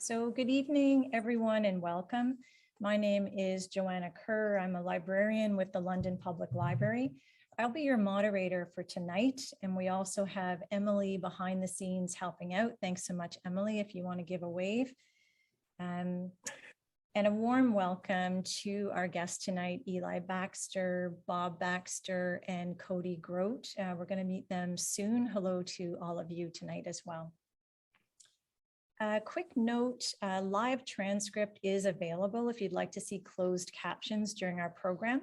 So good evening, everyone, and welcome. My name is Joanna Kerr. I'm a librarian with the London Public Library. I'll be your moderator for tonight, and we also have Emily behind the scenes helping out. Thanks so much, Emily, if you want to give a wave. And a warm welcome to our guests tonight, Eli Baxter, Bob Baxter, and Cody Grote. We're going to meet them soon. Hello to all of you tonight as well. A quick note, live transcript is available if you'd like to see closed captions during our program.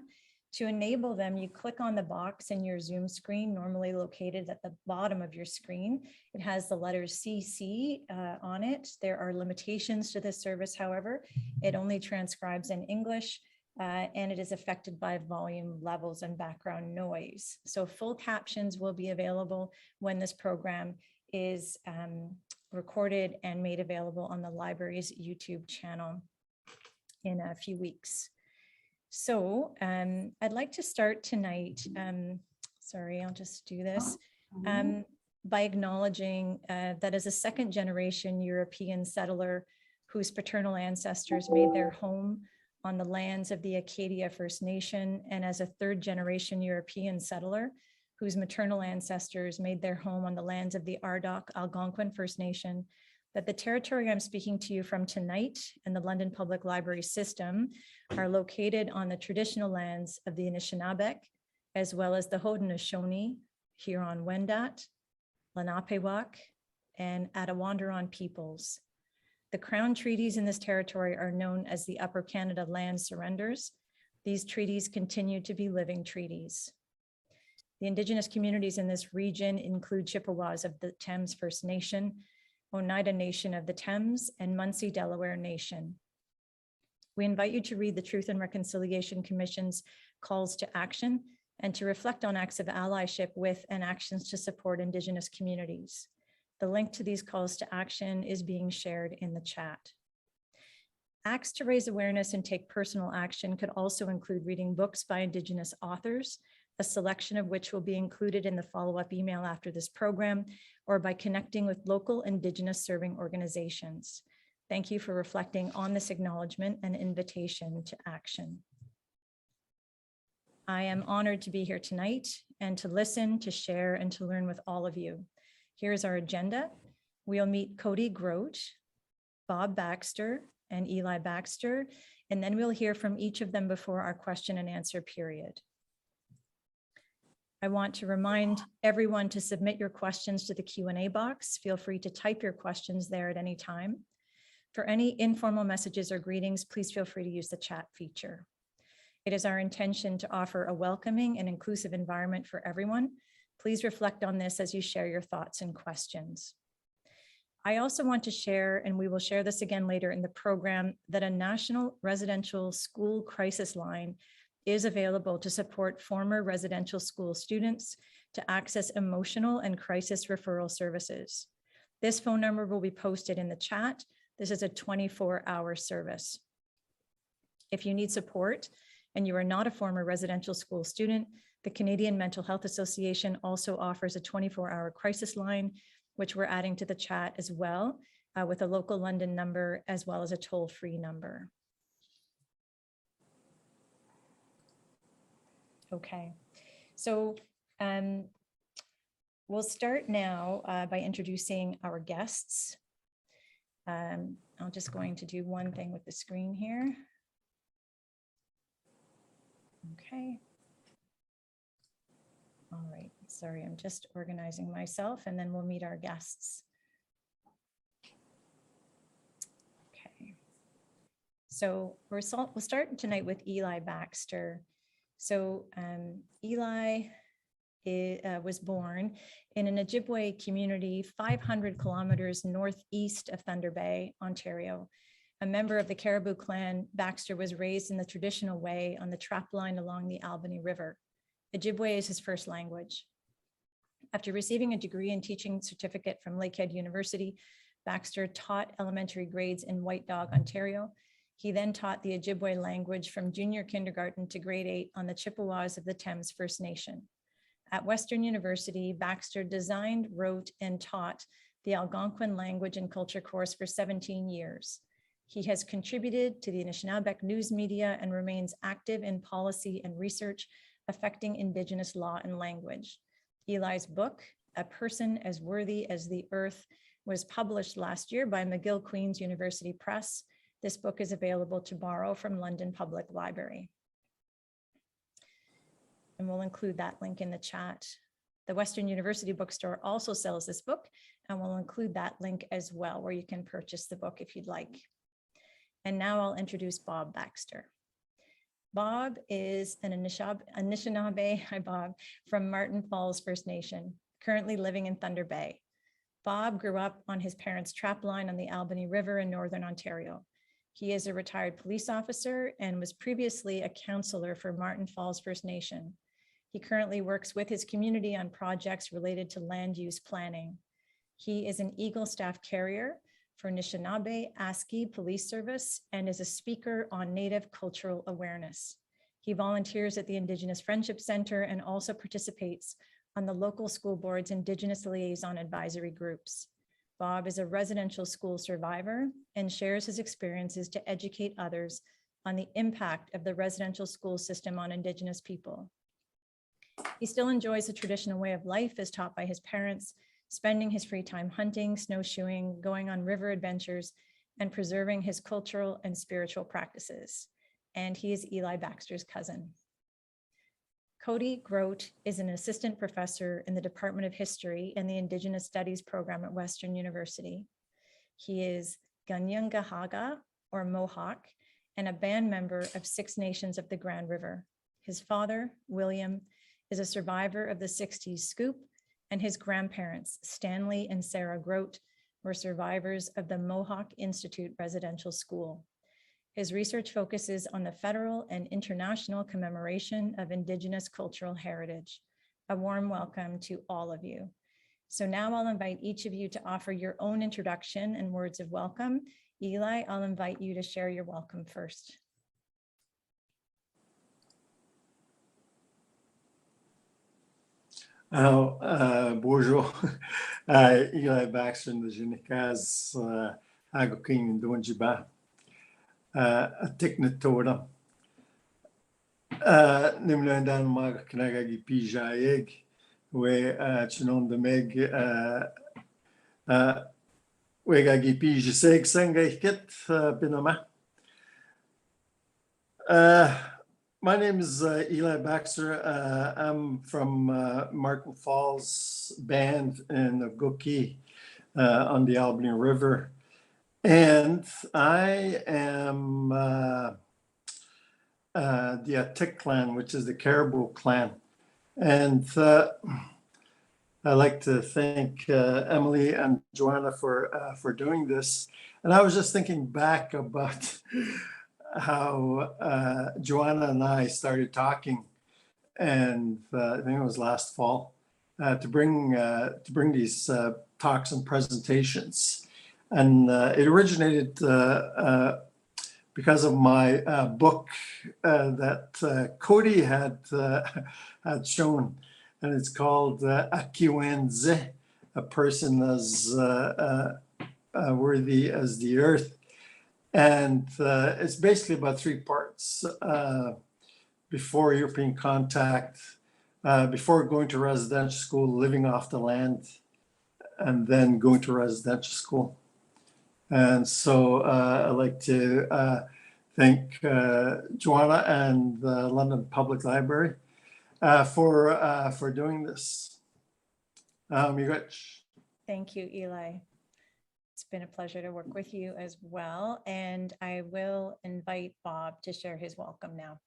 To enable them, you click on the box in your Zoom screen, normally located at the bottom of your screen. It has the letters CC on it. There are limitations to this service, however. It only transcribes in English, and it is affected by volume levels and background noise. So full captions will be available when this program is recorded and made available on the library's YouTube channel in a few weeks. So I'd like to start tonight, sorry, I'll just do this, by acknowledging that as a second generation European settler whose paternal ancestors made their home on the lands of the Acadia First Nation, and as a third generation European settler whose maternal ancestors made their home on the lands of the Ardoch Algonquin First Nation, that the territory I'm speaking to you from tonight and the London Public Library system are located on the traditional lands of the Anishinaabeg, as well as the Haudenosaunee, Huron-Wendat, Lenapehoik, and Attawandaron peoples. The Crown treaties in this territory are known as the Upper Canada Land Surrenders. These treaties continue to be living treaties. The Indigenous communities in this region include Chippewas of the Thames First Nation, Oneida Nation of the Thames, and Munsee Delaware Nation. We invite you to read the Truth and Reconciliation Commission's calls to action and to reflect on acts of allyship with and actions to support Indigenous communities. The link to these calls to action is being shared in the chat. Acts to raise awareness and take personal action could also include reading books by Indigenous authors, a selection of which will be included in the follow-up email after this program, or by connecting with local Indigenous serving organizations. Thank you for reflecting on this acknowledgement and invitation to action. I am honored to be here tonight and to listen, to share, and to learn with all of you. Here's our agenda. We'll meet Cody Grote, Bob Baxter, and Eli Baxter, and then we'll hear from each of them before our question and answer period. I want to remind everyone to submit your questions to the Q&A box. Feel free to type your questions there at any time. For any informal messages or greetings, please feel free to use the chat feature. It is our intention to offer a welcoming and inclusive environment for everyone. Please reflect on this as you share your thoughts and questions. I also want to share, and we will share this again later in the program, that a national residential school crisis line is available to support former residential school students to access emotional and crisis referral services. This phone number will be posted in the chat. This is a 24-hour service. If you need support and you are not a former residential school student, the Canadian Mental Health Association also offers a 24-hour crisis line, which we're adding to the chat as well, with a local London number as well as a toll-free number. Okay, so we'll start now by introducing our guests. I'm just going to do one thing with the screen here. Okay. All right, sorry, I'm just organizing myself and then we'll meet our guests. Okay, so we'll start tonight with Eli Baxter. So Eli was born in an Ojibwe community 500 kilometers northeast of Thunder Bay, Ontario. A member of the Caribou clan, Baxter was raised in the traditional way on the trap line along the Albany River. Ojibwe is his first language. After receiving a degree and teaching certificate from Lakehead University, Baxter taught elementary grades in White Dog, Ontario. He then taught the Ojibwe language from junior kindergarten to grade 8 on the Chippewas of the Thames First Nation. At Western University, Baxter designed, wrote, and taught the Algonquin language and culture course for 17 years. He has contributed to the Anishinaabe news media and remains active in policy and research affecting Indigenous law and language. Eli's book, A Person as Worthy as the Earth, was published last year by McGill Queen's University Press. This book is available to borrow from London Public Library. And we'll include that link in the chat. The Western University Bookstore also sells this book, and we'll include that link as well, where you can purchase the book if you'd like. And now I'll introduce Bob Baxter. Bob is an Anishinaabe, hi Bob, from Martin Falls First Nation, currently living in Thunder Bay. Bob grew up on his parents' trap line on the Albany River in Northern Ontario. He is a retired police officer and was previously a counselor for Martin Falls First Nation. He currently works with his community on projects related to land use planning. He is an Eagle staff carrier for Anishinaabe ASCII Police Service and is a speaker on Native cultural awareness. He volunteers at the Indigenous Friendship Center and also participates on the local school board's Indigenous liaison advisory groups. Bob is a residential school survivor and shares his experiences to educate others on the impact of the residential school system on Indigenous people. He still enjoys the traditional way of life as taught by his parents, spending his free time hunting, snowshoeing, going on river adventures, and preserving his cultural and spiritual practices. And he is Eli Baxter's cousin. Cody Grote is an assistant professor in the Department of History and the Indigenous Studies program at Western University. He is Ganyungahaga, or Mohawk, and a band member of Six Nations of the Grand River. His father, William, is a survivor of the 60s scoop, and his grandparents, Stanley and Sarah Grote, were survivors of the Mohawk Institute Residential School. His research focuses on the federal and international commemoration of Indigenous cultural heritage. A warm welcome to all of you. So now I'll invite each of you to offer your own introduction and words of welcome. Eli, I'll invite you to share your welcome first. Bonjour, Eli Baxter in the Genicaz, Agoking Donjiba, a Tiknatora, Nimlandan Mag Knagagi Pijaeg, where Chinon the Meg, Wegagi Pijaseg Sangakit, Pinama. My name is Eli Baxter. I'm from Martin Falls Band in Ogoki on the Albany River. And I am the Atik clan, which is the Caribou clan. And I'd like to thank Emily and Joanna for doing this. And I was just thinking back about how Joanna and I started talking, and I think it was last fall, to bring these talks and presentations. And it originated because of my book that Cody had shown, and it's called Accuwends, A Person as Worthy as the Earth. And it's basically about 3 parts: before European contact, before going to residential school, living off the land, and then going to residential school. And so I'd like to thank Joanna and the London Public Library for doing this. Thank you, Eli. It's been a pleasure to work with you as well. And I will invite Bob to share his welcome now.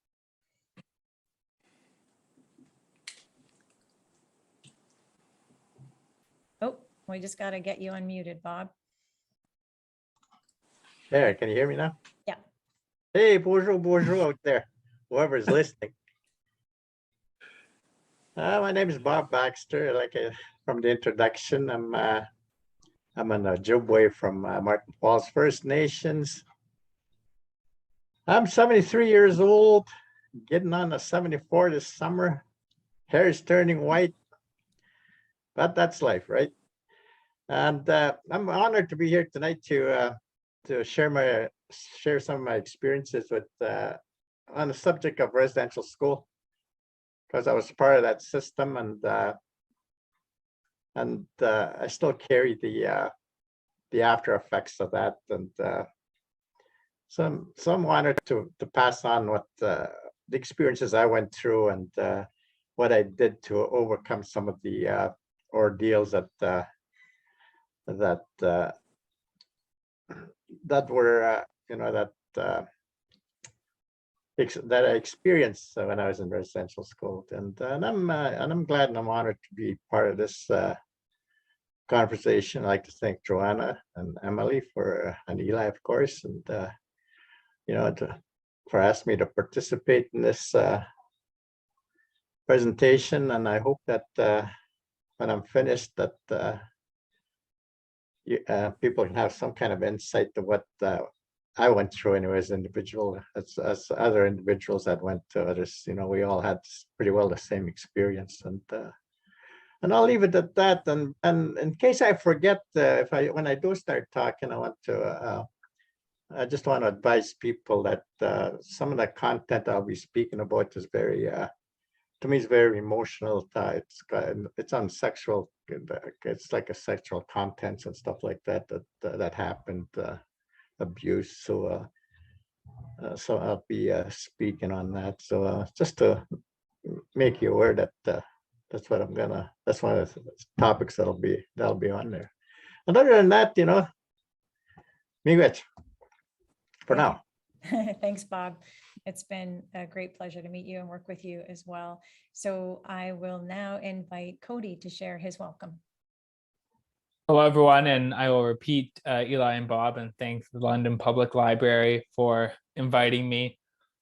Oh, we just got to get you unmuted, Bob. There, can you hear me now? Yeah. Hey, bonjour out there, whoever's listening. My name is Bob Baxter. From the introduction, I'm an Ojibwe from Martin Falls First Nations. I'm 73 years old, getting on to 74 this summer. Hair is turning white, but that's life, right? And I'm honored to be here tonight to share some of my experiences with on the subject of residential school, because I was part of that system, and I still carry the after effects of that, and some wanted to pass on what the experiences I went through, and what I did to overcome some of the ordeals that were that I experienced when I was in residential school, and I'm glad and I'm honored to be part of this conversation. I'd like to thank Joanna and Emily and Eli, of course, and for asking me to participate in this presentation. And I hope that when I'm finished, that people can have some kind of insight to what I went through anyway as an individual, as other individuals that went to others. We all had pretty well the same experience, and I'll leave it at that. And in case I forget, when I do start talking, I just want to advise people that some of the content I'll be speaking about is to me, it's very emotional. It's on sexual. It's like a sexual contents and stuff like that happened, abuse. So I'll be speaking on that. So just to make you aware that that's one of the topics that'll be on there. And other than that, miigwech for now. Thanks, Bob. It's been a great pleasure to meet you and work with you as well. So I will now invite Cody to share his welcome. Hello, everyone, and I will repeat Eli and Bob and thank the London Public Library for inviting me.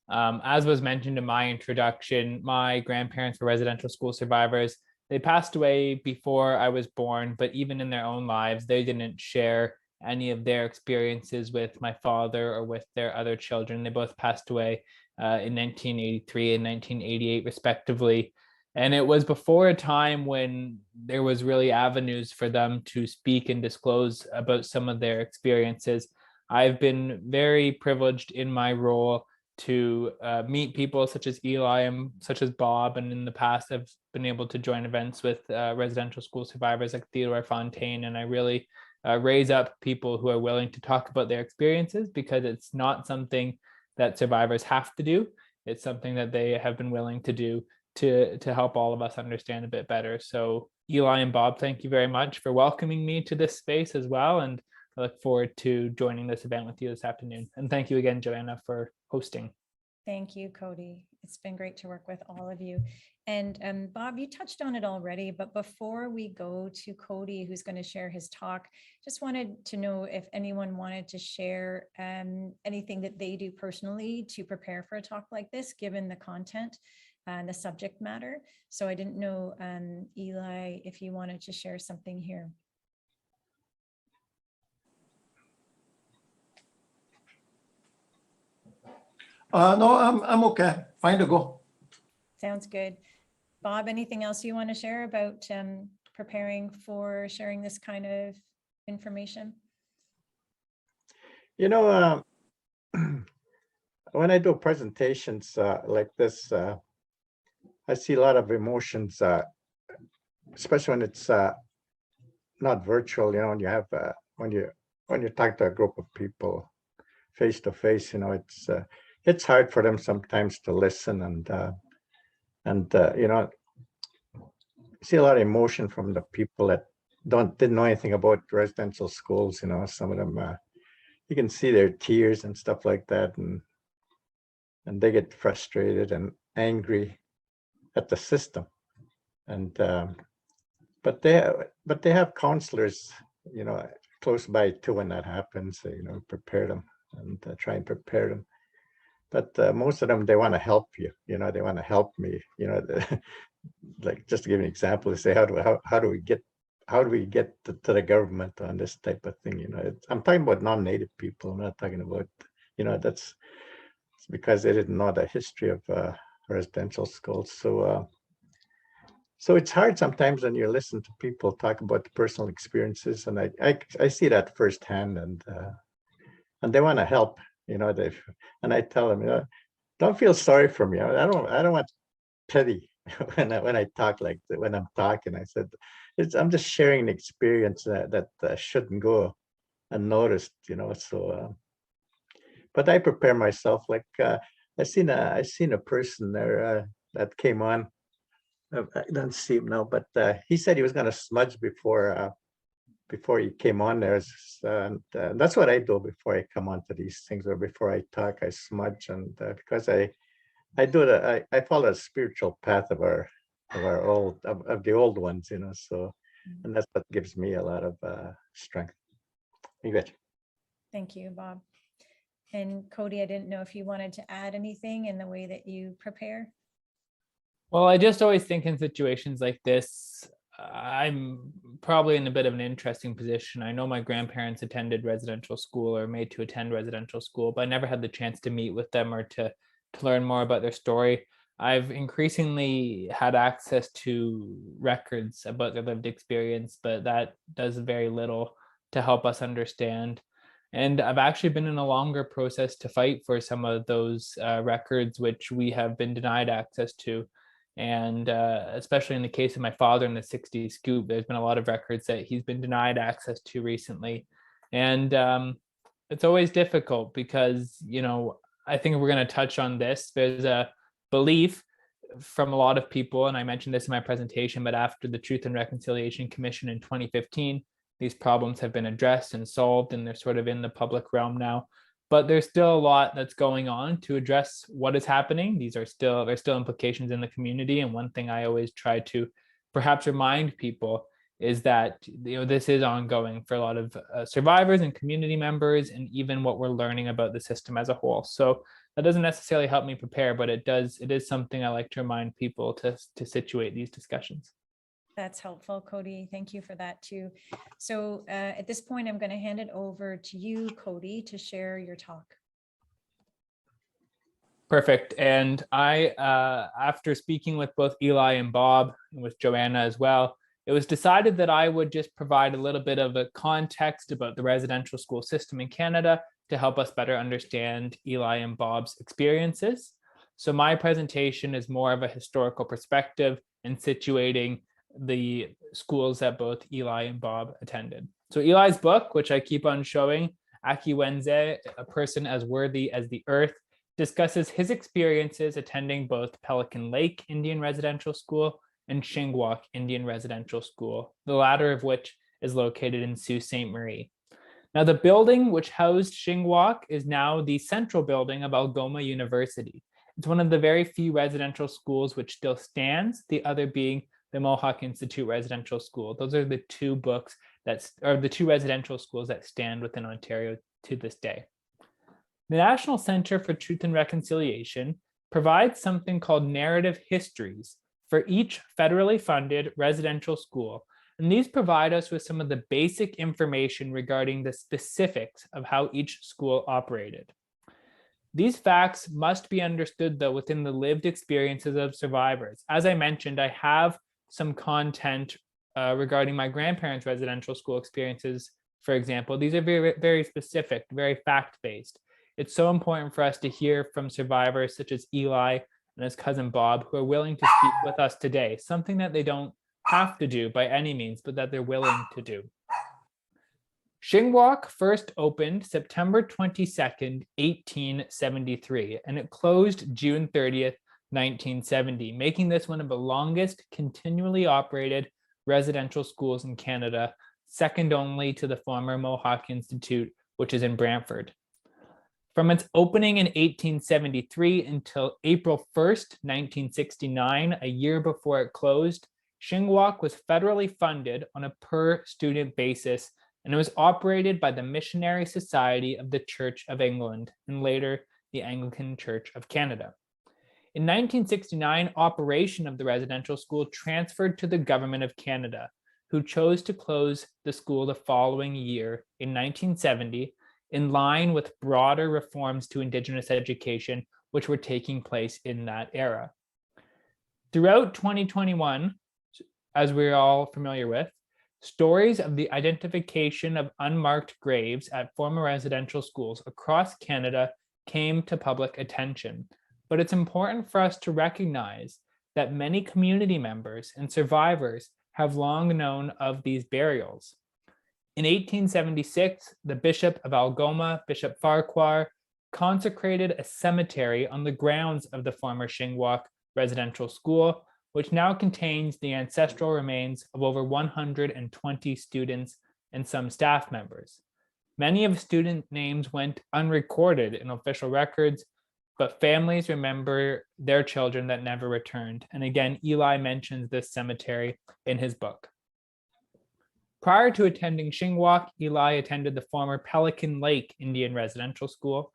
As was mentioned in my introduction, my grandparents were residential school survivors. They passed away before I was born, but even in their own lives, they didn't share any of their experiences with my father or with their other children. They both passed away in 1983 and 1988, respectively. And it was before a time when there was really avenues for them to speak and disclose about some of their experiences. I've been very privileged in my role to meet people such as Eli and such as Bob, and in the past I've been able to join events with residential school survivors like Theodore Fontaine, and I really raise up people who are willing to talk about their experiences, because it's not something that survivors have to do. It's something that they have been willing to do to help all of us understand a bit better. So Eli and Bob, thank you very much for welcoming me to this space as well. And I look forward to joining this event with you this afternoon. And thank you again, Joanna, for hosting. Thank you, Cody. It's been great to work with all of you. And Bob, you touched on it already, but before we go to Cody, who's going to share his talk, just wanted to know if anyone wanted to share anything that they do personally to prepare for a talk like this, given the content and the subject matter. So I didn't know, Eli, if you wanted to share something here. No, I'm okay. Fine to go. Sounds good. Bob, anything else you want to share about preparing for sharing this kind of information? When I do presentations like this, I see a lot of emotions, especially when it's not virtual. When you have when you talk to a group of people face to face, it's hard for them sometimes to listen, and see a lot of emotion from the people that didn't know anything about residential schools. Some of them, you can see their tears and stuff like that, and they get frustrated and angry at the system. And but they have counselors, close by too when that happens. Prepare them and try and prepare them. But most of them, they want to help you. They want to help me. Like, just to give an example, they say, how do we get to the government on this type of thing? I'm talking about non-native people. I'm not talking about, it's because they didn't know the history of residential schools. So So it's hard sometimes when you listen to people talk about the personal experiences, and I see that firsthand, and they want to help, and I tell them, don't feel sorry for me. I don't want pity when I talk like that, when I'm talking. I said, I'm just sharing an experience that shouldn't go unnoticed, So, but I prepare myself. Like I seen a person there that came on. I don't see him now, but he said he was going to smudge before he came on there. And that's what I do before I come onto these things, or before I talk, I smudge, and because I do I follow a spiritual path of the old ones, So, and that's what gives me a lot of strength. You bet. Thank you, Bob. And Cody, I didn't know if you wanted to add anything in the way that you prepare. Well, I just always think in situations like this, I'm probably in a bit of an interesting position. I know my grandparents attended residential school or made to attend residential school, but I never had the chance to meet with them or to learn more about their story. I've increasingly had access to records about their lived experience, but that does very little to help us understand. And I've actually been in a longer process to fight for some of those records, which we have been denied access to. And especially in the case of my father in the 60s scoop, there's been a lot of records that he's been denied access to recently. And it's always difficult because, I think we're going to touch on this. There's a belief from a lot of people, and I mentioned this in my presentation, but after the Truth and Reconciliation Commission in 2015, these problems have been addressed and solved, and they're sort of in the public realm now. But there's still a lot that's going on to address what is happening. There's still implications in the community. And one thing I always try to perhaps remind people is that this is ongoing for a lot of survivors and community members, and even what we're learning about the system as a whole. So that doesn't necessarily help me prepare, but it is something I like to remind people to situate these discussions. That's helpful, Cody. Thank you for that too. So at this point, I'm going to hand it over to you, Cody, to share your talk. Perfect. And I, after speaking with both Eli and Bob, and with Joanna as well, it was decided that I would just provide a little bit of a context about the residential school system in Canada to help us better understand Eli and Bob's experiences. So my presentation is more of a historical perspective and situating the schools that both Eli and Bob attended. So Eli's book, which I keep on showing, Accuwends, A Person as Worthy as the Earth, discusses his experiences attending both Pelican Lake Indian Residential School and Shingwalk Indian Residential School, the latter of which is located in Sault Ste. Marie. Now, the building which housed Shingwalk is now the central building of Algoma University. It's one of the very few residential schools which still stands, the other being the Mohawk Institute Residential School. Those are the two the two residential schools that stand within Ontario to this day. The National Centre for Truth and Reconciliation provides something called narrative histories for each federally funded residential school. And these provide us with some of the basic information regarding the specifics of how each school operated. These facts must be understood, though, within the lived experiences of survivors. As I mentioned, I have some content regarding my grandparents' residential school experiences, for example. These are very, very specific, very fact-based. It's so important for us to hear from survivors such as Eli and his cousin Bob, who are willing to speak with us today, something that they don't have to do by any means, but that they're willing to do. Shingwalk first opened September 22nd, 1873, and it closed June 30th, 1970, making this one of the longest continually operated residential schools in Canada, second only to the former Mohawk Institute, which is in Brantford. From its opening in 1873 until April 1st, 1969, a year before it closed, Shingwalk was federally funded on a per-student basis, and it was operated by the Missionary Society of the Church of England, and later the Anglican Church of Canada. In 1969, operation of the residential school transferred to the Government of Canada, who chose to close the school the following year in 1970, in line with broader reforms to Indigenous education, which were taking place in that era. Throughout 2021, as we're all familiar with, stories of the identification of unmarked graves at former residential schools across Canada came to public attention. But it's important for us to recognize that many community members and survivors have long known of these burials. In 1876, the Bishop of Algoma, Bishop Farquhar, consecrated a cemetery on the grounds of the former Shingwauk Residential School, which now contains the ancestral remains of over 120 students and some staff members. Many of student names went unrecorded in official records, but families remember their children that never returned. And again, Eli mentions this cemetery in his book. Prior to attending Shingwauk, Eli attended the former Pelican Lake Indian Residential School.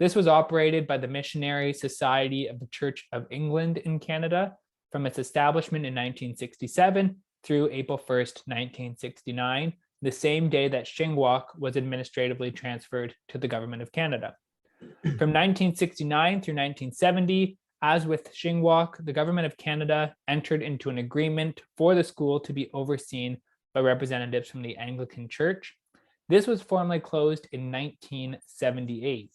This was operated by the Missionary Society of the Church of England in Canada from its establishment in 1967 through April 1st, 1969, the same day that Shingwauk was administratively transferred to the Government of Canada. From 1969 through 1970, as with Shingwauk, the Government of Canada entered into an agreement for the school to be overseen by representatives from the Anglican Church. This was formally closed in 1978.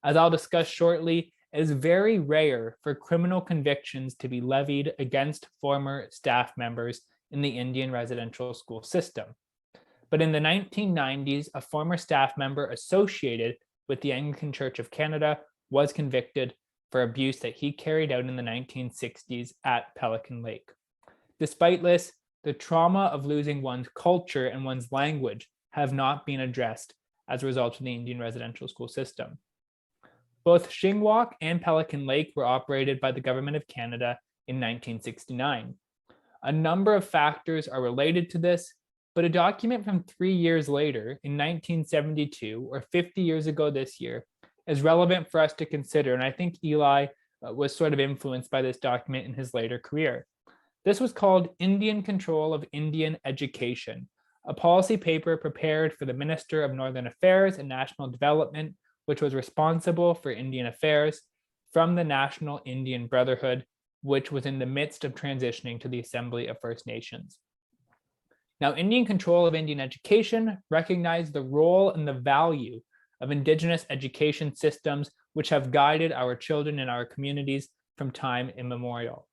As I'll discuss shortly, it is very rare for criminal convictions to be levied against former staff members in the Indian residential school system. But in the 1990s, a former staff member associated with the Anglican Church of Canada was convicted for abuse that he carried out in the 1960s at Pelican Lake. Despite this, the trauma of losing one's culture and one's language have not been addressed as a result of the Indian residential school system. Both Shingwauk and Pelican Lake were operated by the Government of Canada in 1969. A number of factors are related to this, but a document from 3 years later, in 1972, or 50 years ago this year, is relevant for us to consider, and I think Eli was sort of influenced by this document in his later career. This was called Indian Control of Indian Education, a policy paper prepared for the Minister of Northern Affairs and National Development, which was responsible for Indian affairs, from the National Indian Brotherhood, which was in the midst of transitioning to the Assembly of First Nations. Now, Indian Control of Indian Education recognized the role and the value of Indigenous education systems which have guided our children in our communities from time immemorial.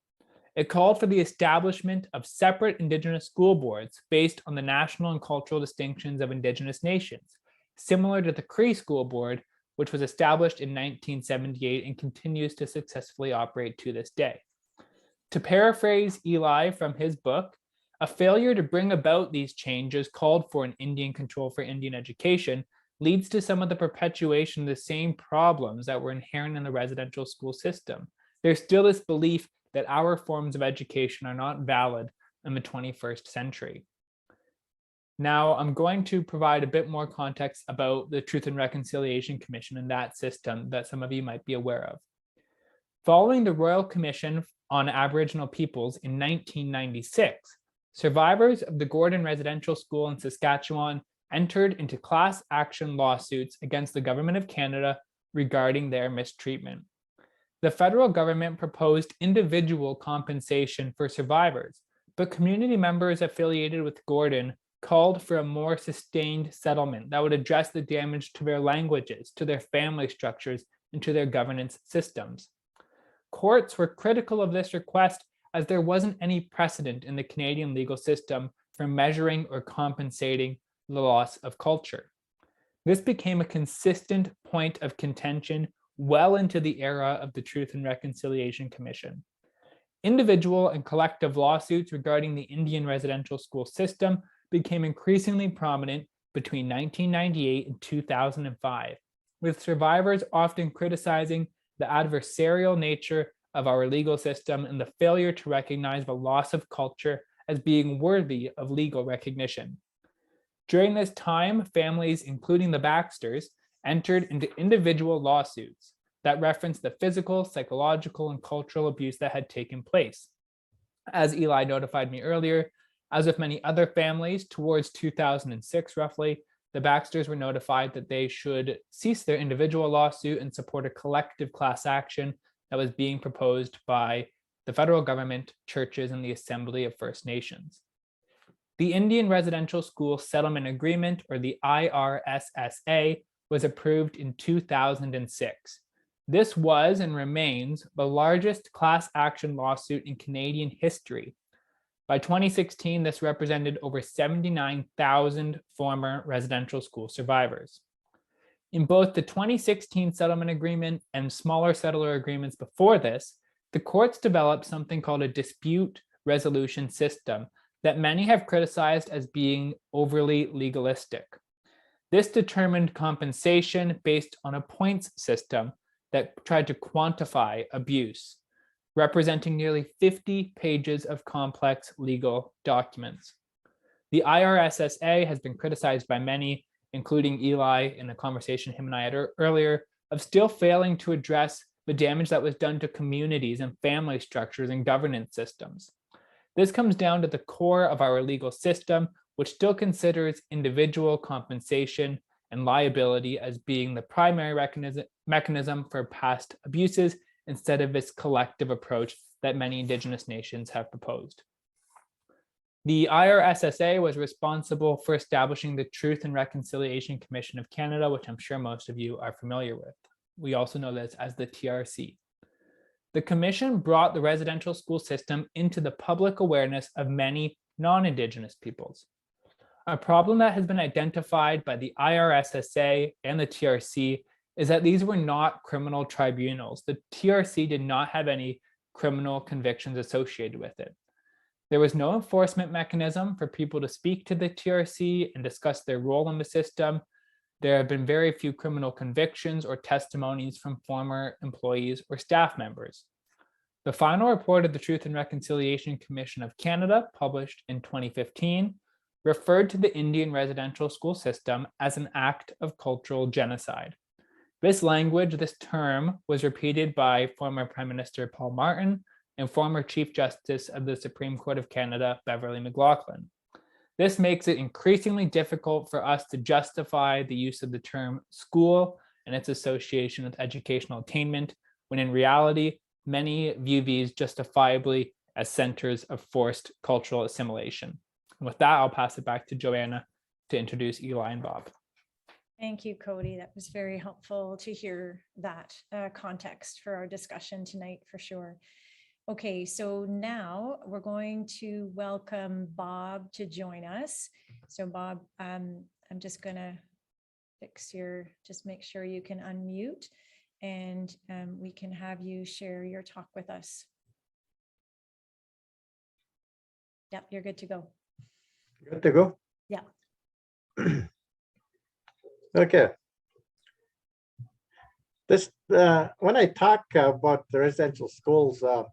It called for the establishment of separate Indigenous school boards based on the national and cultural distinctions of Indigenous nations, similar to the Cree School Board, which was established in 1978 and continues to successfully operate to this day. To paraphrase Eli from his book, a failure to bring about these changes called for an Indian Control for Indian Education leads to some of the perpetuation of the same problems that were inherent in the residential school system. There's still this belief that our forms of education are not valid in the 21st century. Now, I'm going to provide a bit more context about the Truth and Reconciliation Commission and that system that some of you might be aware of. Following the Royal Commission on Aboriginal Peoples in 1996, survivors of the Gordon Residential School in Saskatchewan entered into class action lawsuits against the Government of Canada regarding their mistreatment. The federal government proposed individual compensation for survivors, but community members affiliated with Gordon called for a more sustained settlement that would address the damage to their languages, to their family structures, and to their governance systems. Courts were critical of this request as there wasn't any precedent in the Canadian legal system for measuring or compensating the loss of culture. This became a consistent point of contention well into the era of the Truth and Reconciliation Commission. Individual and collective lawsuits regarding the Indian residential school system became increasingly prominent between 1998 and 2005, with survivors often criticizing the adversarial nature of our legal system and the failure to recognize the loss of culture as being worthy of legal recognition. During this time, families, including the Baxters, entered into individual lawsuits that referenced the physical, psychological, and cultural abuse that had taken place. As Eli notified me earlier, as with many other families, towards 2006 roughly, the Baxters were notified that they should cease their individual lawsuit and support a collective class action that was being proposed by the federal government, churches, and the Assembly of First Nations. The Indian Residential School Settlement Agreement, or the IRSSA, was approved in 2006. This was and remains the largest class action lawsuit in Canadian history. By 2016, this represented over 79,000 former residential school survivors. In both the 2016 settlement agreement and smaller settler agreements before this, the courts developed something called a dispute resolution system that many have criticized as being overly legalistic. This determined compensation based on a points system that tried to quantify abuse, representing nearly 50 pages of complex legal documents. The IRSSA has been criticized by many, including Eli in the conversation him and I had earlier, of still failing to address the damage that was done to communities and family structures and governance systems. This comes down to the core of our legal system, which still considers individual compensation and liability as being the primary mechanism for past abuses instead of this collective approach that many Indigenous nations have proposed. The IRSSA was responsible for establishing the Truth and Reconciliation Commission of Canada, which I'm sure most of you are familiar with. We also know this as the TRC. The commission brought the residential school system into the public awareness of many non-Indigenous peoples. A problem that has been identified by the IRSSA and the TRC is that these were not criminal tribunals. The TRC did not have any criminal convictions associated with it. There was no enforcement mechanism for people to speak to the TRC and discuss their role in the system. There have been very few criminal convictions or testimonies from former employees or staff members. The final report of the Truth and Reconciliation Commission of Canada, published in 2015, referred to the Indian residential school system as an act of cultural genocide. This language, this term, was repeated by former Prime Minister Paul Martin and former Chief Justice of the Supreme Court of Canada, Beverly McLachlin. This makes it increasingly difficult for us to justify the use of the term school and its association with educational attainment, when in reality, many view these justifiably as centers of forced cultural assimilation. And with that, I'll pass it back to Joanna to introduce Eli and Bob. Thank you, Cody. That was very helpful to hear that context for our discussion tonight, for sure. Okay, so now we're going to welcome Bob to join us. So Bob, I'm just gonna just make sure you can unmute, and we can have you share your talk with us. Yep, you're good to go. Good to go? Yeah. Okay. This when I talk about the residential schools, I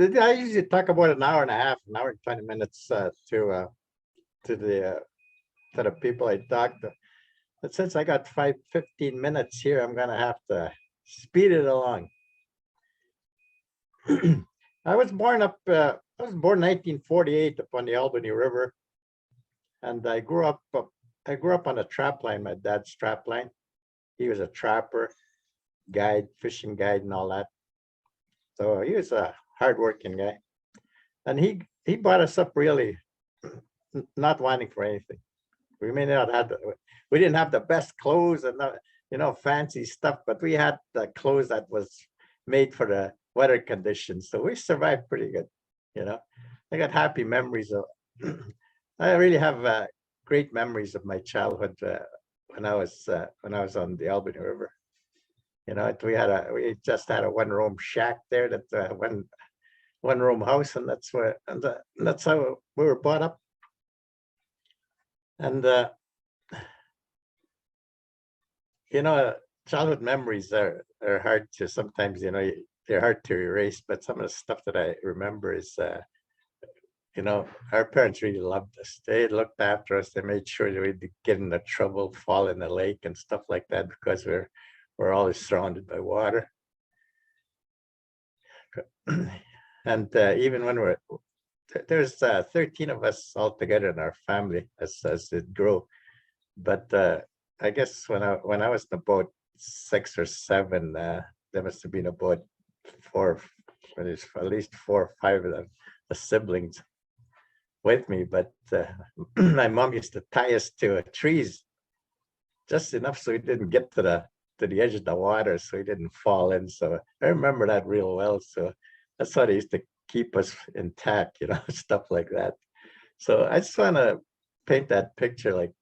usually talk about an hour and a half, an hour and 20 minutes to the people I talk to. But since I got 15 minutes here, I'm gonna have to speed it along. I was born in 1948 up on the Albany River, and I grew up on a trap line, my dad's trap line. He was a trapper, guide, fishing guide, and all that. So he was a hardworking guy, and he brought us up really not wanting for anything. We may not have we didn't have the best clothes and fancy stuff, but we had the clothes that was made for the weather conditions. So we survived pretty good. I got happy memories of. I really have great memories of my childhood when I was on the Albany River. We just had a one-room shack there, that one-room house, and that's how we were brought up. And childhood memories are hard to sometimes, they're hard to erase. But some of the stuff that I remember is, our parents really loved us. They looked after us. They made sure that we'd get into trouble, fall in the lake and stuff like that, because we're always surrounded by water. And even when there's 13 of us all together in our family as it grew. But I guess when I was about 6 or 7, there must have been about four, there's at least 4 or 5 of the siblings with me, but my mom used to tie us to trees just enough so we didn't get to the edge of the water, so we didn't fall in. So I remember that real well. So that's how they used to keep us intact, stuff like that. So I just want to paint that picture, like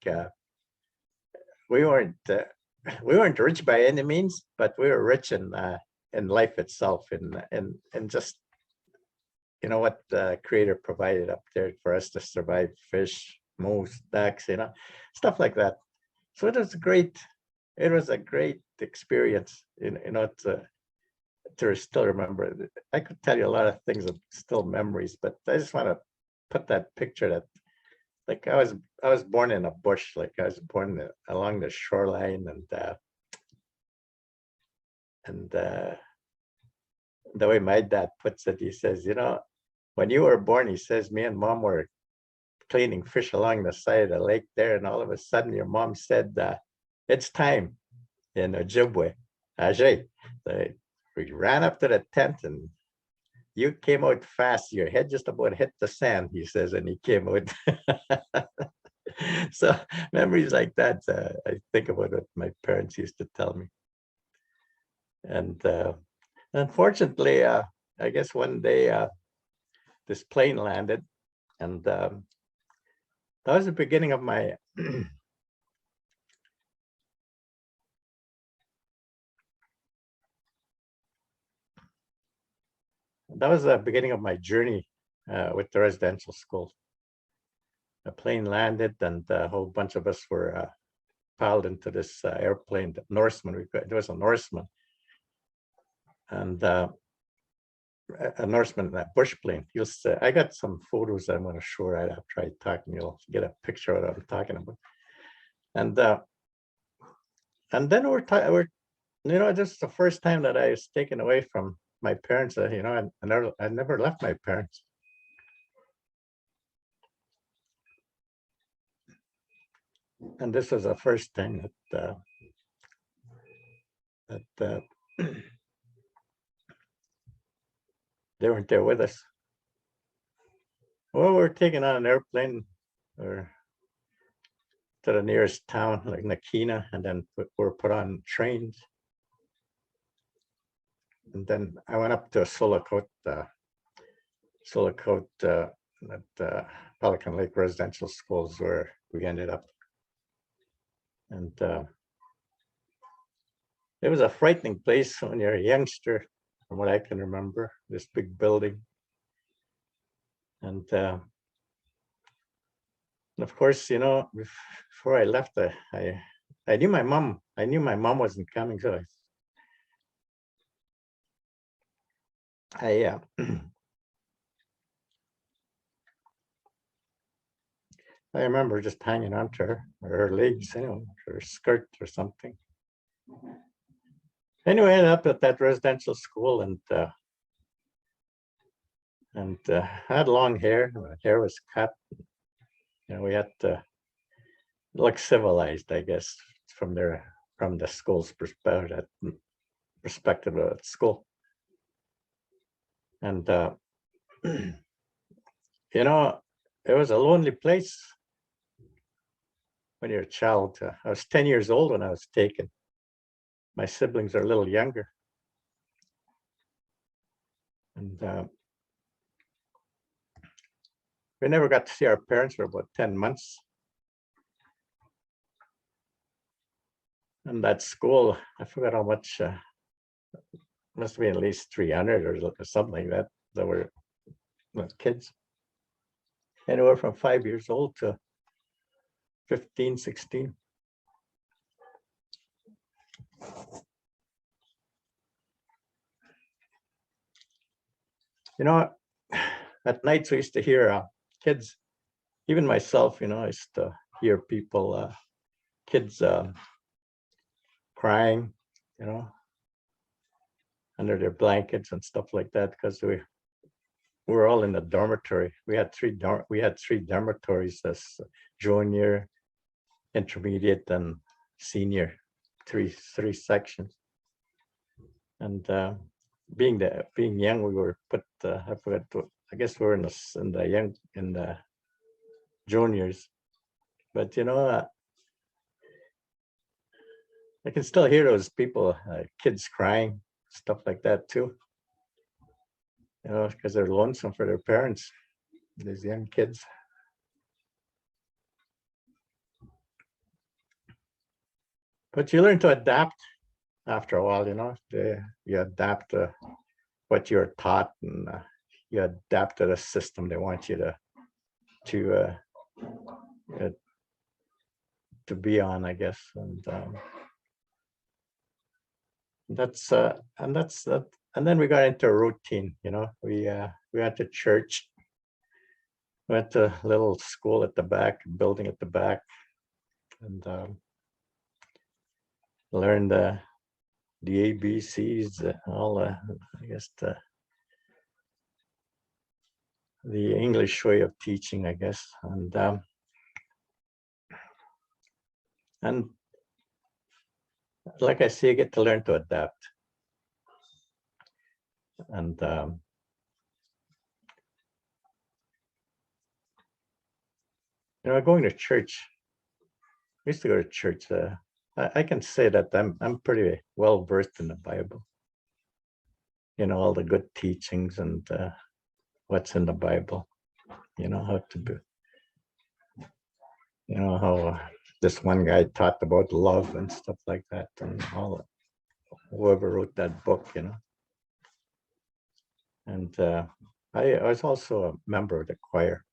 we weren't rich by any means, but we were rich in life itself, and just what the Creator provided up there for us to survive: fish, moose, ducks, stuff like that. So it was a great experience, to still remember. I could tell you a lot of things of still memories, but I just want to put that picture that, like, I was born in a bush, like I was born along the shoreline, and the way my dad puts it, he says, when you were born, he says, me and mom were cleaning fish along the side of the lake there, and all of a sudden your mom said, it's time in Ojibwe. Ajay. We ran up to the tent, and you came out fast. Your head just about hit the sand, he says, and he came out. So memories like that, I think about what my parents used to tell me. And unfortunately, I guess one day this plane landed, and that was the beginning of my that was the beginning of my journey with the residential school. A plane landed, and a whole bunch of us were piled into this airplane, the Norseman. It was a Norseman, and a Norseman, that bush plane. I got some photos I'm going to show right after I talk, and you'll get a picture of what I'm talking about. And then we're this is the first time that I was taken away from my parents. I never left my parents. And this was the first time that they weren't there with us. Well, we were taken on an airplane or to the nearest town, like Nakina, and then were put on trains. And then I went up to Sulacote at Pelican Lake Residential Schools, where we ended up. And it was a frightening place when you're a youngster, from what I can remember, this big building. And of course, before I left, I knew my mom. I knew my mom wasn't coming, so I remember just hanging on to her legs, her skirt or something. Anyway, I ended up at that residential school, and I had long hair. My hair was cut. We had to look civilized, I guess, from the school's perspective at school. And it was a lonely place when you're a child. I was 10 years old when I was taken. My siblings are a little younger. And we never got to see our parents for about 10 months. And that school, I forgot how much, must have been at least 300 or something like that. There were kids. Anywhere from 5 years old to 15, 16. At nights we used to hear kids, even myself, I used to hear people, kids crying, under their blankets and stuff like that, because we were all in the dormitory. We had three dormitories: as junior, intermediate, and senior, three sections. And being young, we were put. I forgot to. I guess we were in the juniors, but I can still hear those people, kids crying, stuff like that too. Because they're lonesome for their parents. These young kids. But you learn to adapt after a while, you adapt to what you're taught, and you adapt to the system they want you to be on, I guess. And that's that. And then we got into a routine, we went to church, went to a little school at the back, building at the back, and learned the ABCs, all I guess the English way of teaching, I guess, and like I say, you get to learn to adapt, and going to church. I used to go to church. I can say that I'm pretty well versed in the Bible. All the good teachings and what's in the Bible. How to be. How this one guy taught about love and stuff like that, and all whoever wrote that book, And I was also a member of the choir,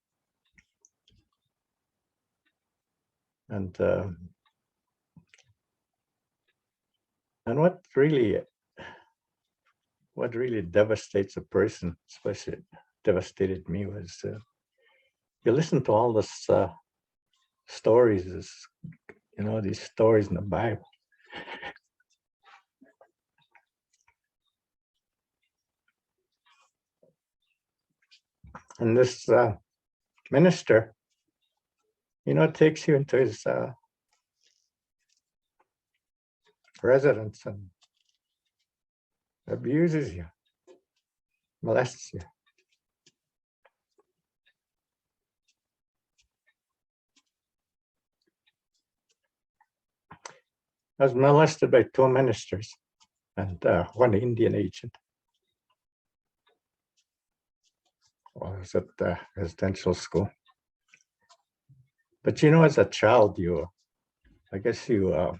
and what really devastates a person, especially devastated me, was you listen to all this stories, these stories in the Bible. And this minister, takes you into his residence and abuses you, molests you. I was molested by 2 ministers and 1 Indian agent. I was at the residential school. But as a child, I guess you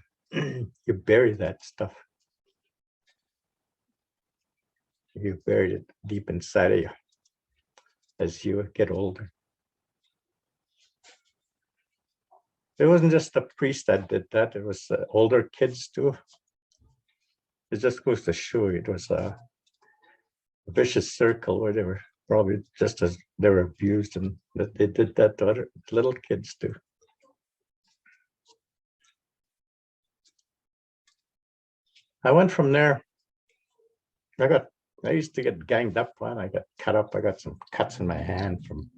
bury that stuff. You bury it deep inside of you as you get older. It wasn't just the priest that did that. It was older kids too. It just goes to show you it was a vicious circle where they were probably just as they were abused, and that they did that to other little kids too. I went from there. I used to get ganged up on. I got cut up. I got some cuts in my hand from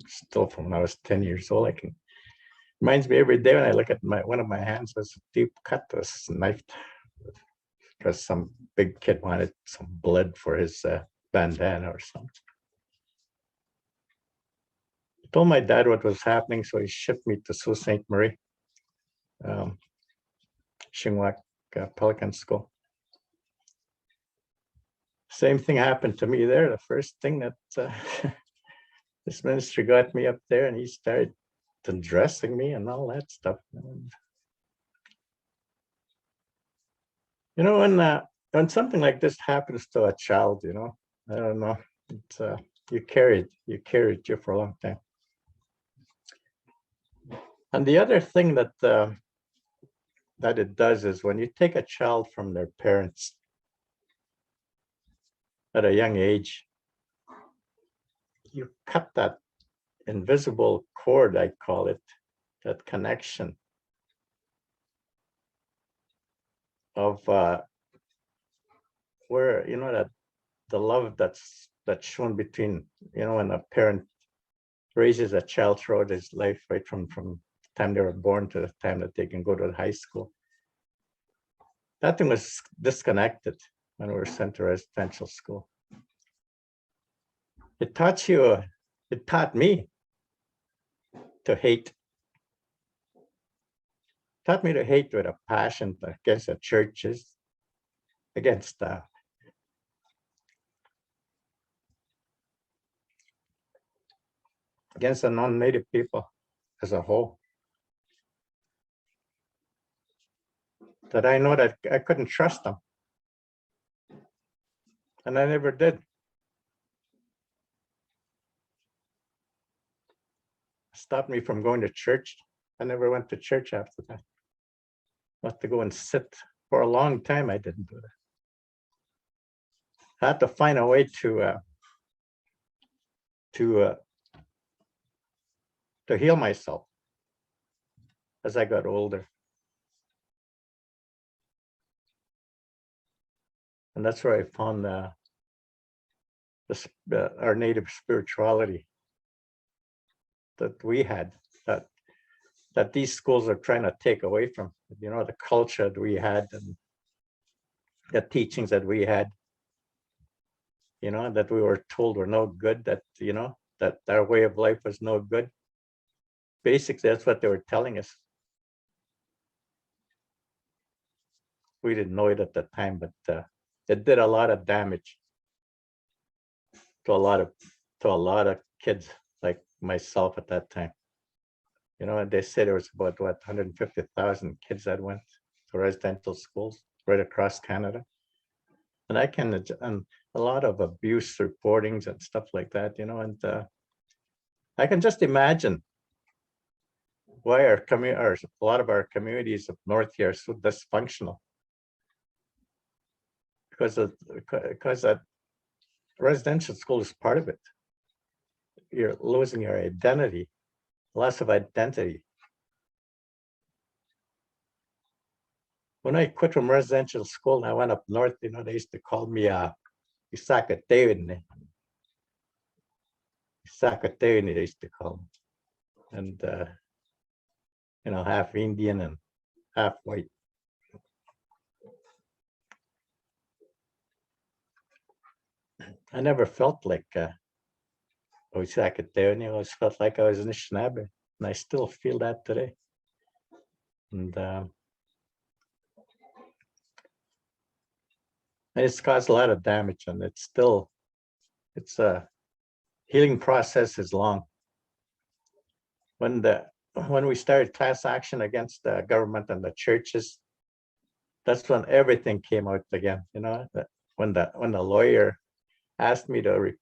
when I was 10 years old. Reminds me every day when I look at one of my hands was a deep cut, was knifed, because some big kid wanted some blood for his bandana or something. I told my dad what was happening, so he shipped me to Sault Ste. Marie, Chinook Pelican School. Same thing happened to me there. The first thing that this minister got me up there, and he started undressing me and all that stuff. When something like this happens to a child, I don't know, it's you carry it for a long time. And the other thing that it does is when you take a child from their parents at a young age, you cut that invisible cord, I call it, that connection of where that the love that's shown between when a parent raises a child throughout his life, right from the time they were born to the time that they can go to high school. That thing was disconnected when we were sent to residential school. it taught me to hate. Taught me to hate with a passion against the churches, against the non-native people as a whole. That I know that I couldn't trust them. And I never did. Stopped me from going to church. I never went to church after that. I had to go and sit for a long time. I didn't do that. I had to find a way to heal myself as I got older. And that's where I found our native spirituality that we had, that these schools are trying to take away from, the culture that we had and the teachings that we had, that we were told were no good, that, that our way of life was no good. Basically, that's what they were telling us. We didn't know it at the time, but it did a lot of damage to a lot of kids like myself at that time. And they said there was about 150,000 kids that went to residential schools right across Canada. And and a lot of abuse reportings and stuff like that, and I can just imagine why a lot of our communities up north here are so dysfunctional. Because that residential school is part of it. You're losing your identity, loss of identity. When I quit from residential school and I went up north, they used to call me Isakatewin. Isakatewin, they used to call me. And half Indian and half white. I never felt like Isakatewin. I always felt like I was an Anishinaabe, and I still feel that today. And it's caused a lot of damage, and it's a healing process is long. When we started class action against the government and the churches, that's when everything came out again. When the lawyer asked me to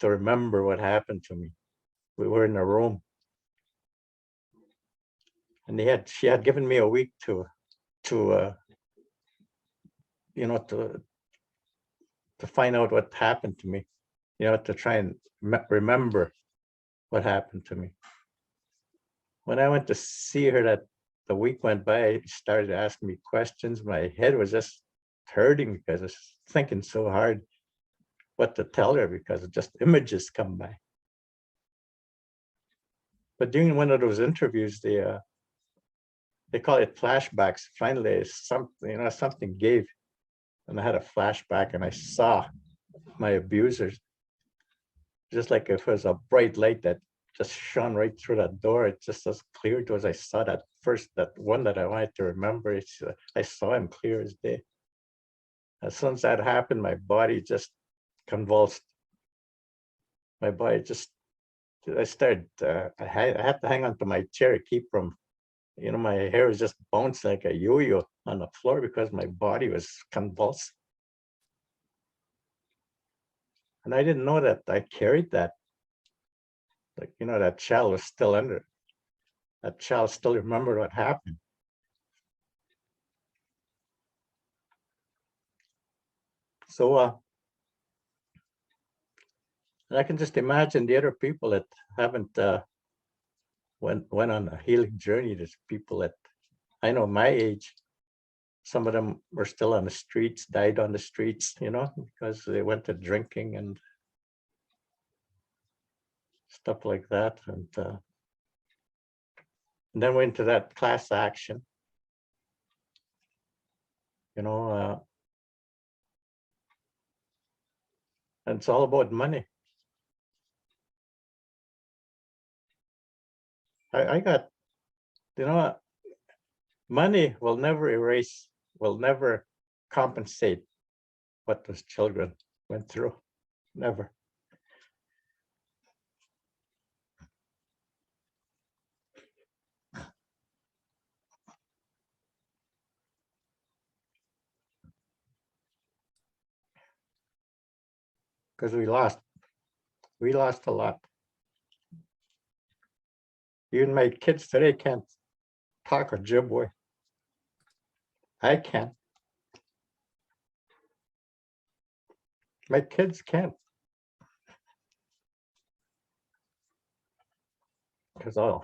remember what happened to me, we were in a room, and she had given me a week to find out what happened to me, to try and remember what happened to me. When I went to see her, that the week went by, she started asking me questions. My head was just hurting because I was thinking so hard what to tell her, because just images come by. But during one of those interviews, they call it flashbacks. Finally, something gave, and I had a flashback, and I saw my abusers, just like if it was a bright light that just shone right through that door. It just as clear to as I saw that one that I wanted to remember. I saw him clear as day. As soon as that happened, my body just convulsed. My body just, I started, I had to hang onto my chair, keep from, my hair was just bouncing like a yo-yo on the floor because my body was convulsed. And I didn't know that I carried that. Like, that child was still under it. That child still remembered what happened. So I can just imagine the other people that haven't went on a healing journey. There's people that I know my age, some of them were still on the streets, died on the streets, because they went to drinking and stuff like that. And then went to that class action, and it's all about money. I got, you know, what? Money will never erase, will never compensate what those children went through. Never. Because we lost a lot. Even my kids today can't talk Ojibwe. I can. My kids can't. Because I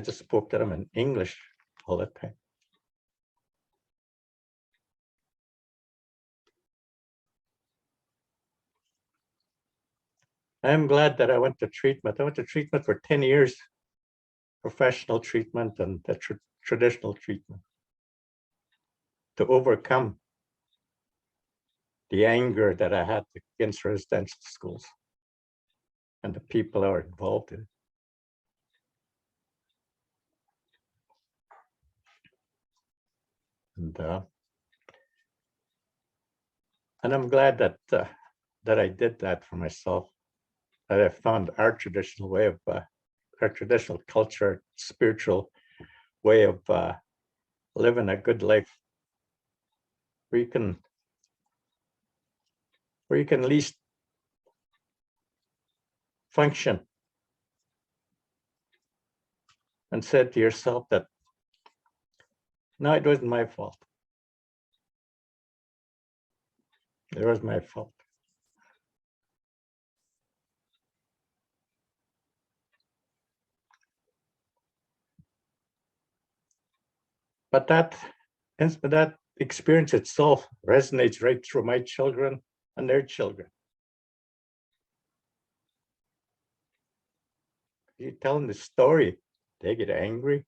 just spoke to them in English all the time. I'm glad that I went to treatment. I went to treatment for 10 years, professional treatment and the traditional treatment, to overcome the anger that I had against residential schools and the people that were involved in it. And I'm glad that I did that for myself, that I found our traditional way of, our traditional culture, spiritual way of living a good life, where you can at least function and said to yourself that, no, it wasn't my fault. It was my fault. But that experience itself resonates right through my children and their children. You tell them the story, they get angry.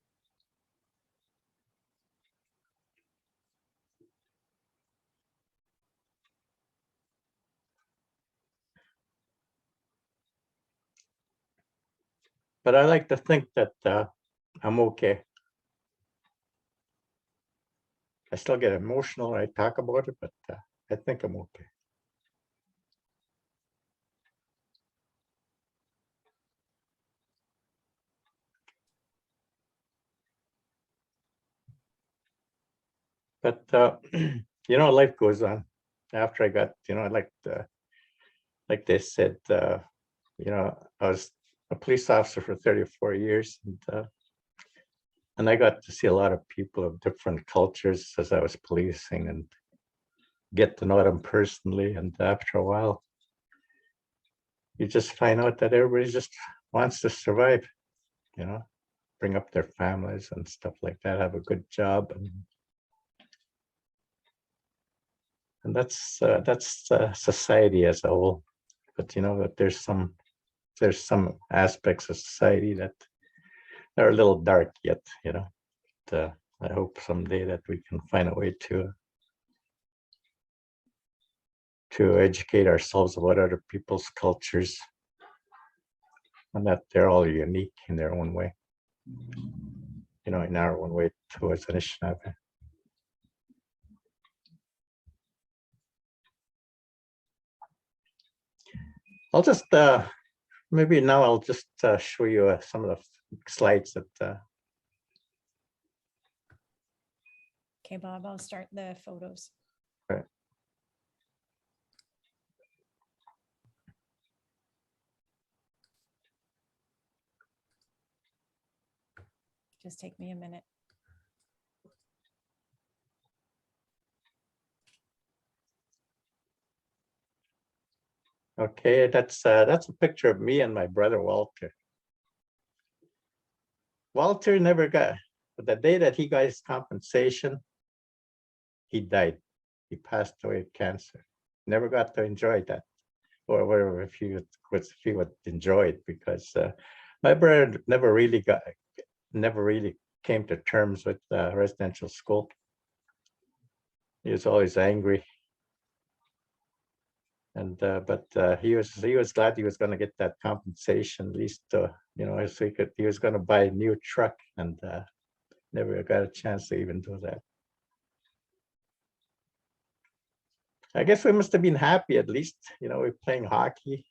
But I like to think that I'm okay. I still get emotional when I talk about it, but I think I'm okay. But you know, life goes on. After I got, you know, like they said, you know, I was a police officer for 34 years, and I got to see a lot of people of different cultures as I was policing and get to know them personally. And after a while, you just find out that everybody just wants to survive, you know, bring up their families and stuff like that, have a good job. And that's society as a whole. But you know that there's some aspects of society that are a little dark yet, you know. But, I hope someday that we can find a way to educate ourselves about other people's cultures, and that they're all unique in their own way, you know, in our own way too, as an Anishinaabe. I'll just maybe now I'll just show you some of the slides that Okay, Bob, I'll start the photos. Right. Just take me a minute. Okay, that's a picture of me and my brother Walter. Walter never got, the day that he got his compensation, he died. He passed away of cancer. Never got to enjoy that, or whatever, if he would enjoy it, because my brother never really came to terms with residential school. He was always angry. And but he was glad he was going to get that compensation, at least you know, so he was going to buy a new truck, and never got a chance to even do that. I guess we must have been happy, at least, you know, we're playing hockey,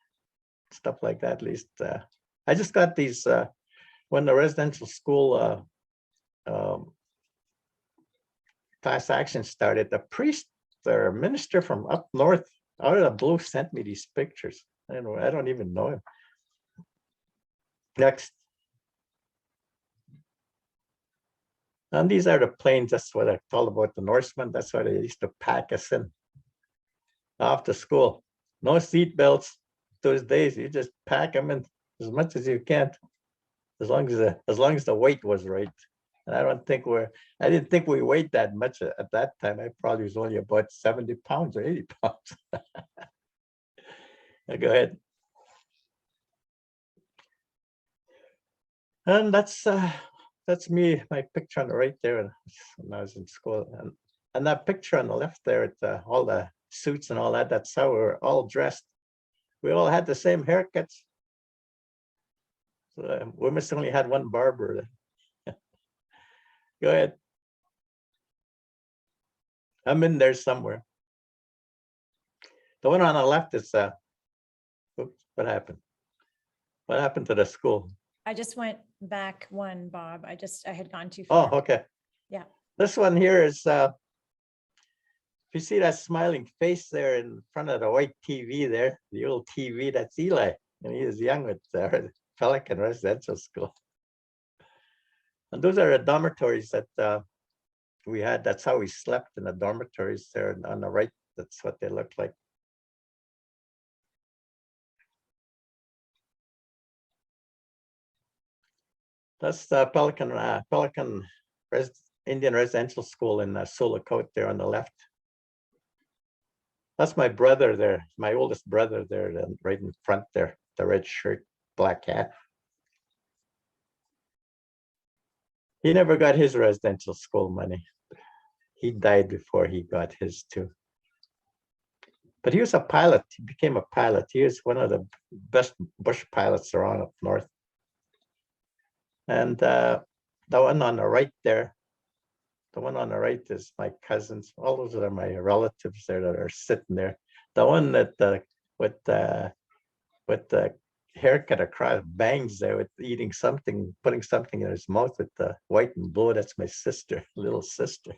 stuff like that. At least I just got these when the residential school class action started. The priest or minister from up north out of the blue sent me these pictures. I don't even know him. Next. And these are the planes. That's what I told about the Norsemen. That's why they used to pack us in off to school. No seat belts those days. You just pack them in as much as you can, as long as the weight was right. And I didn't think we weighed that much at that time. I probably was only about 70 pounds or 80 pounds. Go ahead. And that's me, my picture on the right there when I was in school. And that picture on the left there, at all the suits and all that, that's how we were all dressed. We all had the same haircuts. So we must only had one barber. Go ahead. I'm in there somewhere. The one on the left is, oops, what happened? What happened to the school? I just went back one, Bob. I had gone too far. Oh, okay. Yeah. This one here is, if you see that smiling face there in front of the white TV there, the old TV, that's Eli. And he was young with Pelican Residential School. And those are the dormitories that we had. That's how we slept, in the dormitories there on the right. That's what they look like. That's the Pelican Indian Residential School in Sulacote there on the left. That's my brother there, my oldest brother there, right in front there, the red shirt, black hat. He never got his residential school money. He died before he got his too. But he was a pilot. He became a pilot. He was one of the best bush pilots around up north. And the one on the right there, the one on the right is my cousins. All those are my relatives there that are sitting there. The one that with the haircut across, bangs there, with eating something, putting something in his mouth with the white and blue. That's my sister, little sister.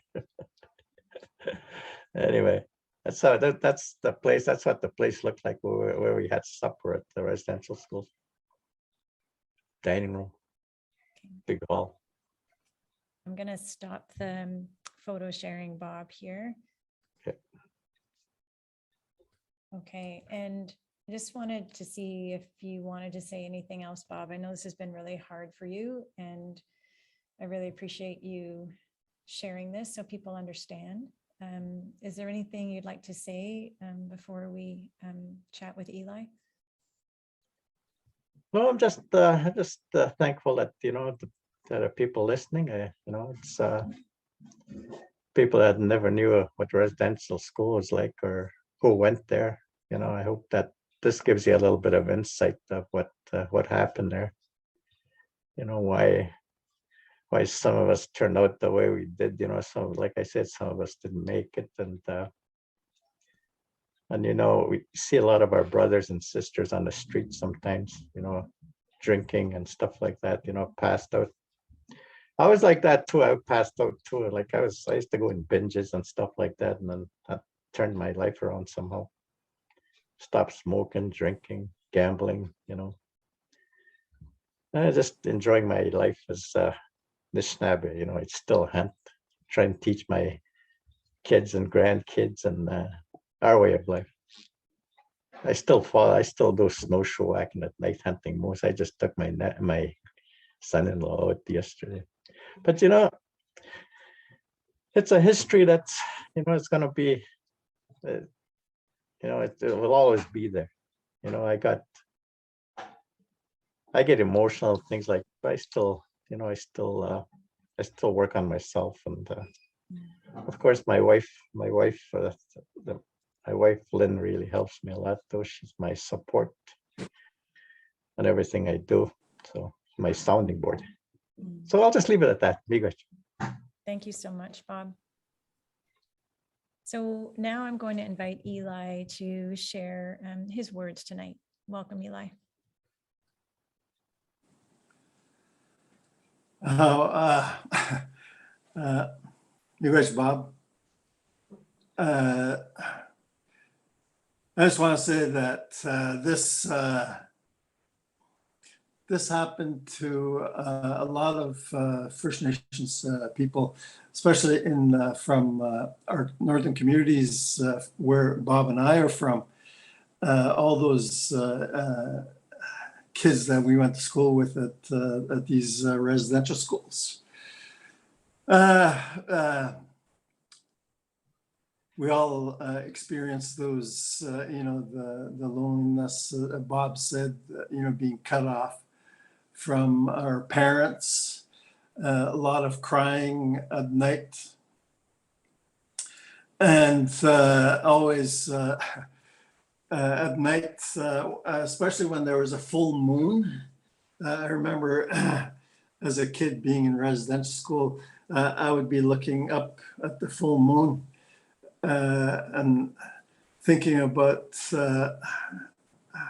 Anyway, that's the place. That's what the place looked like where we had supper at the residential school. Dining room, big hall. I'm going to stop the photo sharing, Bob, here. Okay. Okay, and I just wanted to see if you wanted to say anything else, Bob. I know this has been really hard for you, and I really appreciate you sharing this so people understand. Is there anything you'd like to say before we chat with Eli? No, I'm just thankful that, you know, there are people listening. You know, it's people that never knew what residential school was like or who went there. You know, I hope that this gives you a little bit of insight of what happened there. You know, why some of us turned out the way we did. You know, like I said, some of us didn't make it, and you know, we see a lot of our brothers and sisters on the street sometimes, you know, drinking and stuff like that, you know, passed out. I was like that too. I passed out too. Like I used to go in binges and stuff like that, and then that turned my life around somehow. Stopped smoking, drinking, gambling, you know. And I just enjoying my life as Nishnabbe, you know. I still hunt, try and teach my kids and grandkids and our way of life. I still do snowshoeing at night, hunting moose. I just took my son-in-law out yesterday. But you know, it's a history that's, you know, it's going to be, you know, it will always be there. You know, I get emotional, things like, but I still, you know, I still work on myself. And of course, my wife, My wife, Lynn, really helps me a lot, though. She's my support on everything I do. So my sounding board. So I'll just leave it at that. Be good. Thank you so much, Bob. So now I'm going to invite Eli to share his words tonight. Welcome, Eli. You guys, Bob. I just want to say that this happened to a lot of First Nations people, especially from our northern communities where Bob and I are from. All those kids that we went to school with at these residential schools. We all experience those, the loneliness. Bob said, being cut off from our parents, a lot of crying at night, and always at night, especially when there was a full moon. I remember as a kid being in residential school, I would be looking up at the full moon and thinking about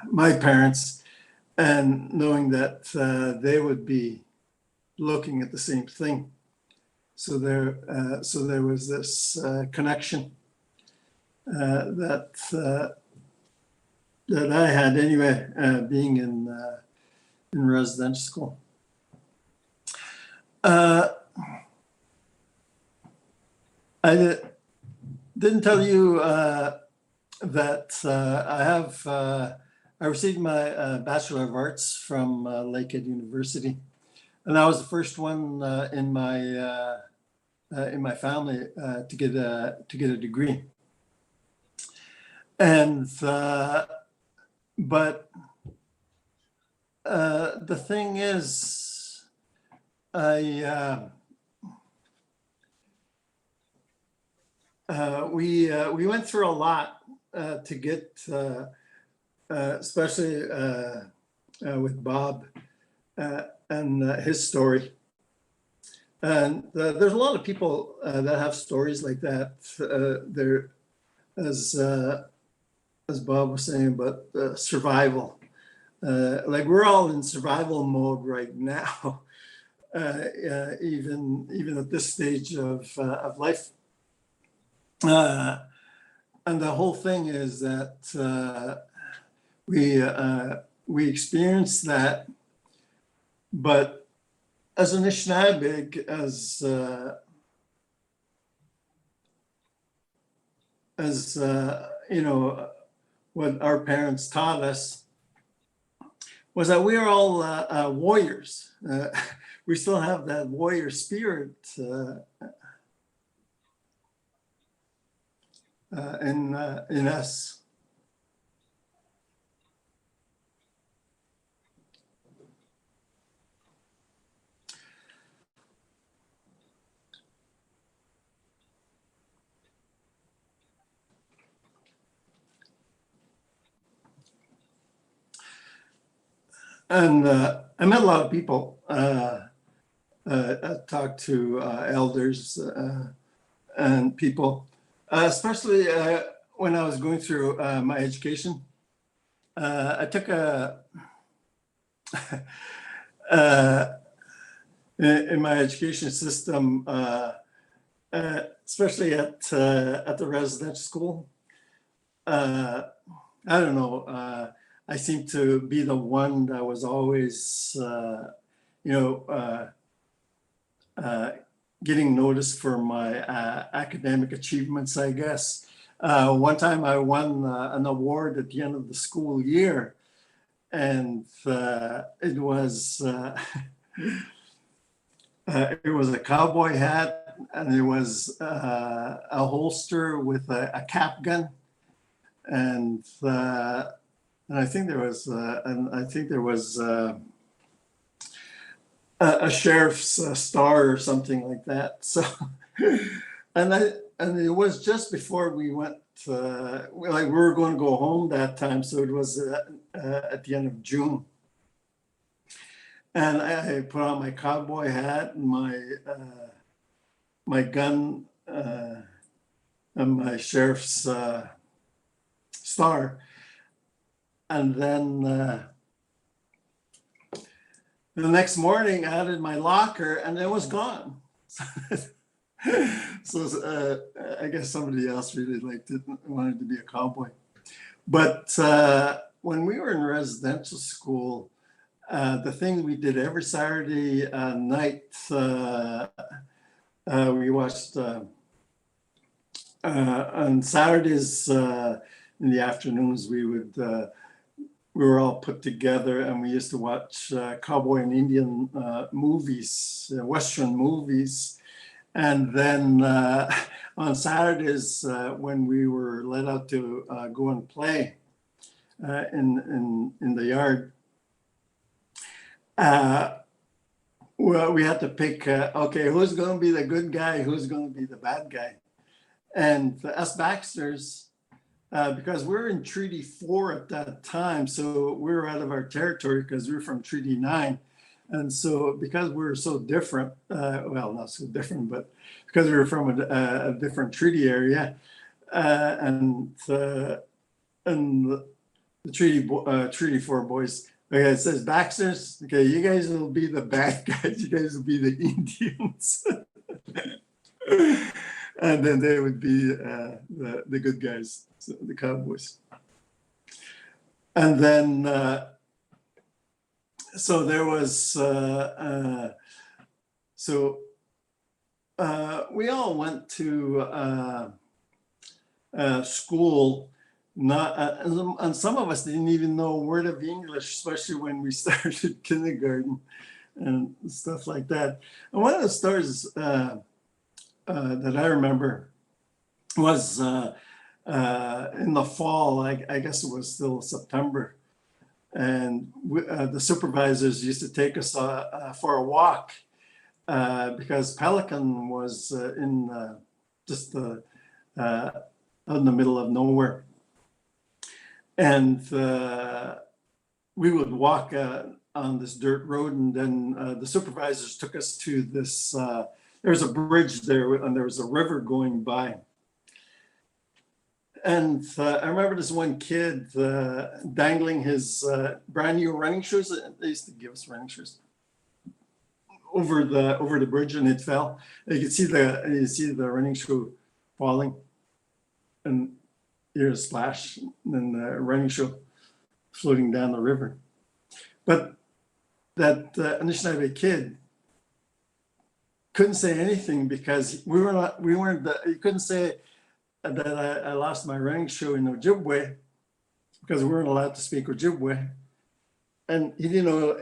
my parents and knowing that they would be looking at the same thing. So there was this connection that I had anyway, being in residential school. I didn't tell you that I received my Bachelor of Arts from Lakehead University, and I was the first one in my family to get a degree. And but the thing is, we went through a lot to get, especially with Bob and his story. And there's a lot of people that have stories like that. There, as Bob was saying about survival. Like we're all in survival mode right now, even at this stage of life. And the whole thing is that we experience that, but as an Anishinaabe, as what our parents taught us was that we are all warriors. We still have that warrior spirit in us. And I met a lot of people. I talked to elders and people, especially when I was going through my education. I took in my education system, especially at the residential school. I don't know. I seem to be the one that was always, getting noticed for my academic achievements, I guess. One time I won an award at the end of the school year, and it was a cowboy hat, and it was a holster with a cap gun, and I think there was a sheriff's star or something like that. So, and it was just before we went we were going to go home that time, so it was at the end of June. And I put on my cowboy hat and my gun and my sheriff's star. And then the next morning, I had it in my locker, and it was gone. So I guess somebody else really wanted to be a cowboy. But when we were in residential school, the thing we did every Saturday night, we watched on Saturdays in the afternoons, we were all put together, and we used to watch cowboy and Indian movies, Western movies. And then on Saturdays, when we were let out to go and play in the yard, well, we had to pick, okay, who's going to be the good guy, who's going to be the bad guy. And us Baxters, because we're in Treaty 4 at that time, so we were out of our territory because we were from Treaty 9. And so because we were so different, well, not so different, but because we were from a different treaty area, and the Treaty 4 boys, okay, it says Baxters, okay, you guys will be the bad guys, you guys will be the Indians. And then they would be the good guys, so the cowboys. And then, so there was, we all went to school, and some of us didn't even know a word of English, especially when we started kindergarten and stuff like that. And one of the stories that I remember was in the fall, I guess it was still September, and the supervisors used to take us for a walk because Pelican was just out in the middle of nowhere. And we would walk on this dirt road, and then the supervisors took us to this, there was a bridge there, and there was a river going by. And I remember this one kid dangling his brand new running shoes. They used to give us running shoes over the bridge, and it fell. You could see the running shoe falling, and hear a splash, and then the running shoe floating down the river. But that Anishinaabe kid couldn't say anything because we weren't. He couldn't say that I lost my running shoe in Ojibwe because we weren't allowed to speak Ojibwe. And he didn't know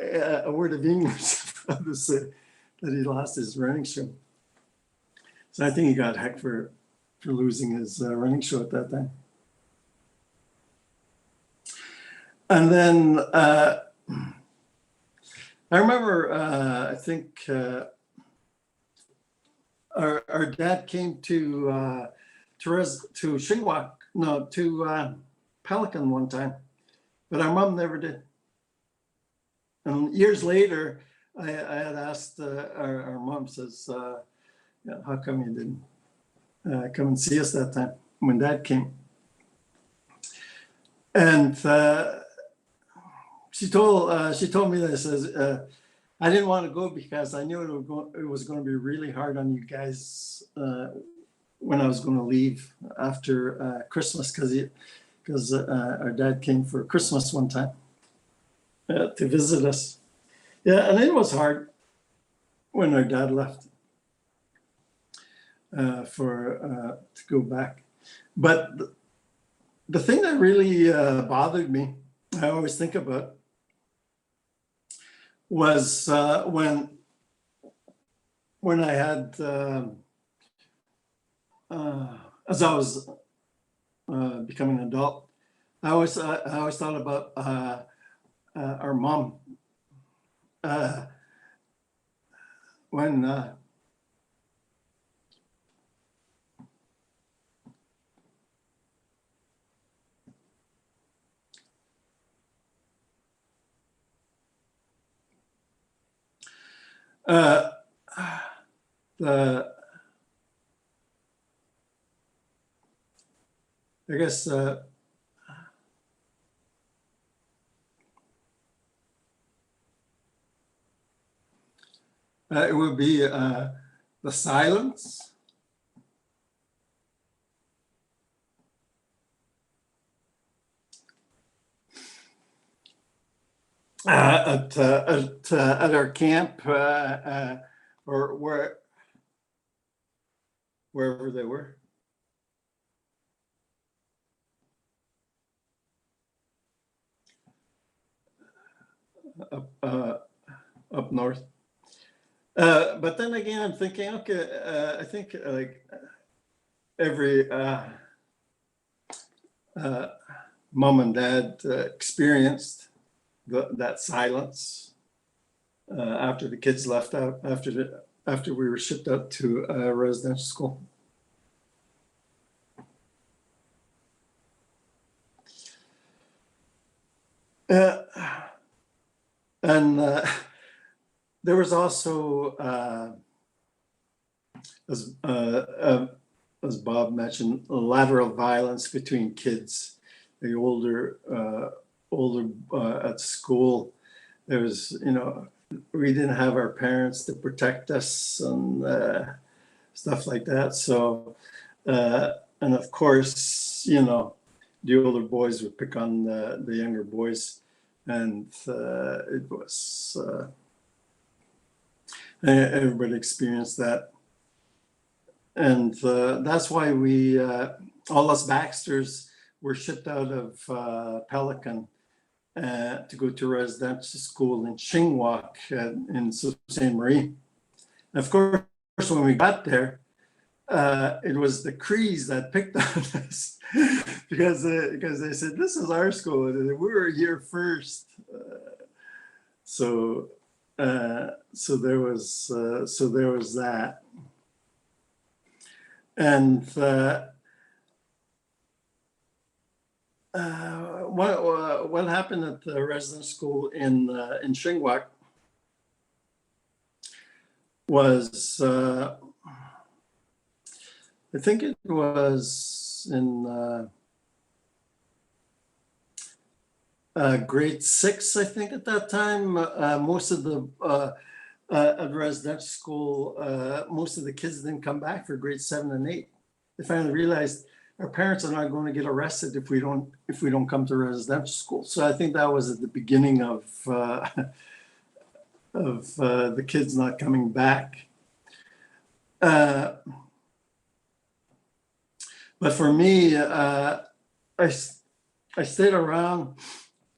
a word of English to say that he lost his running shoe. So I think he got hecked for losing his running shoe at that time. And then I remember, I think our dad came to Shingwak, no, to Pelican one time, but our mom never did. And years later, I had asked our mom, says, yeah, how come you didn't come and see us that time when Dad came? And she told me this, says, I didn't want to go because I knew it was going to be really hard on you guys when I was going to leave after Christmas, because our dad came for Christmas one time to visit us. Yeah, and it was hard when our dad left to go back. But the thing that really bothered me, I always think about, was when I had, as I was becoming an adult, I always thought about our mom. When Uh, the I guess it would be the silence. At our camp or wherever they were. Up north. But then again, I'm thinking, okay, I think like every mom and dad experienced that silence after the kids left out, after we were shipped out to residential school. And there was also, as Bob mentioned, lateral violence between kids. The older at school, there was, we didn't have our parents to protect us and stuff like that. So, and of course, the older boys would pick on the younger boys, and it was everybody experienced that. And that's why we, all us Baxters, were shipped out of Pelican to go to residential school in Shingwak in Sault Ste. Marie. And of course, when we got there, it was the Crees that picked on us because they said, this is our school. And we were here first. So there was that. And what happened at the residence school in Shingwak was, I think it was in grade 6, I think at that time. Most of the at residential school, most of the kids didn't come back for grade 7 and 8. They finally realized our parents are not going to get arrested if we don't come to residential school. So I think that was at the beginning of the kids not coming back. But for me, I stayed around.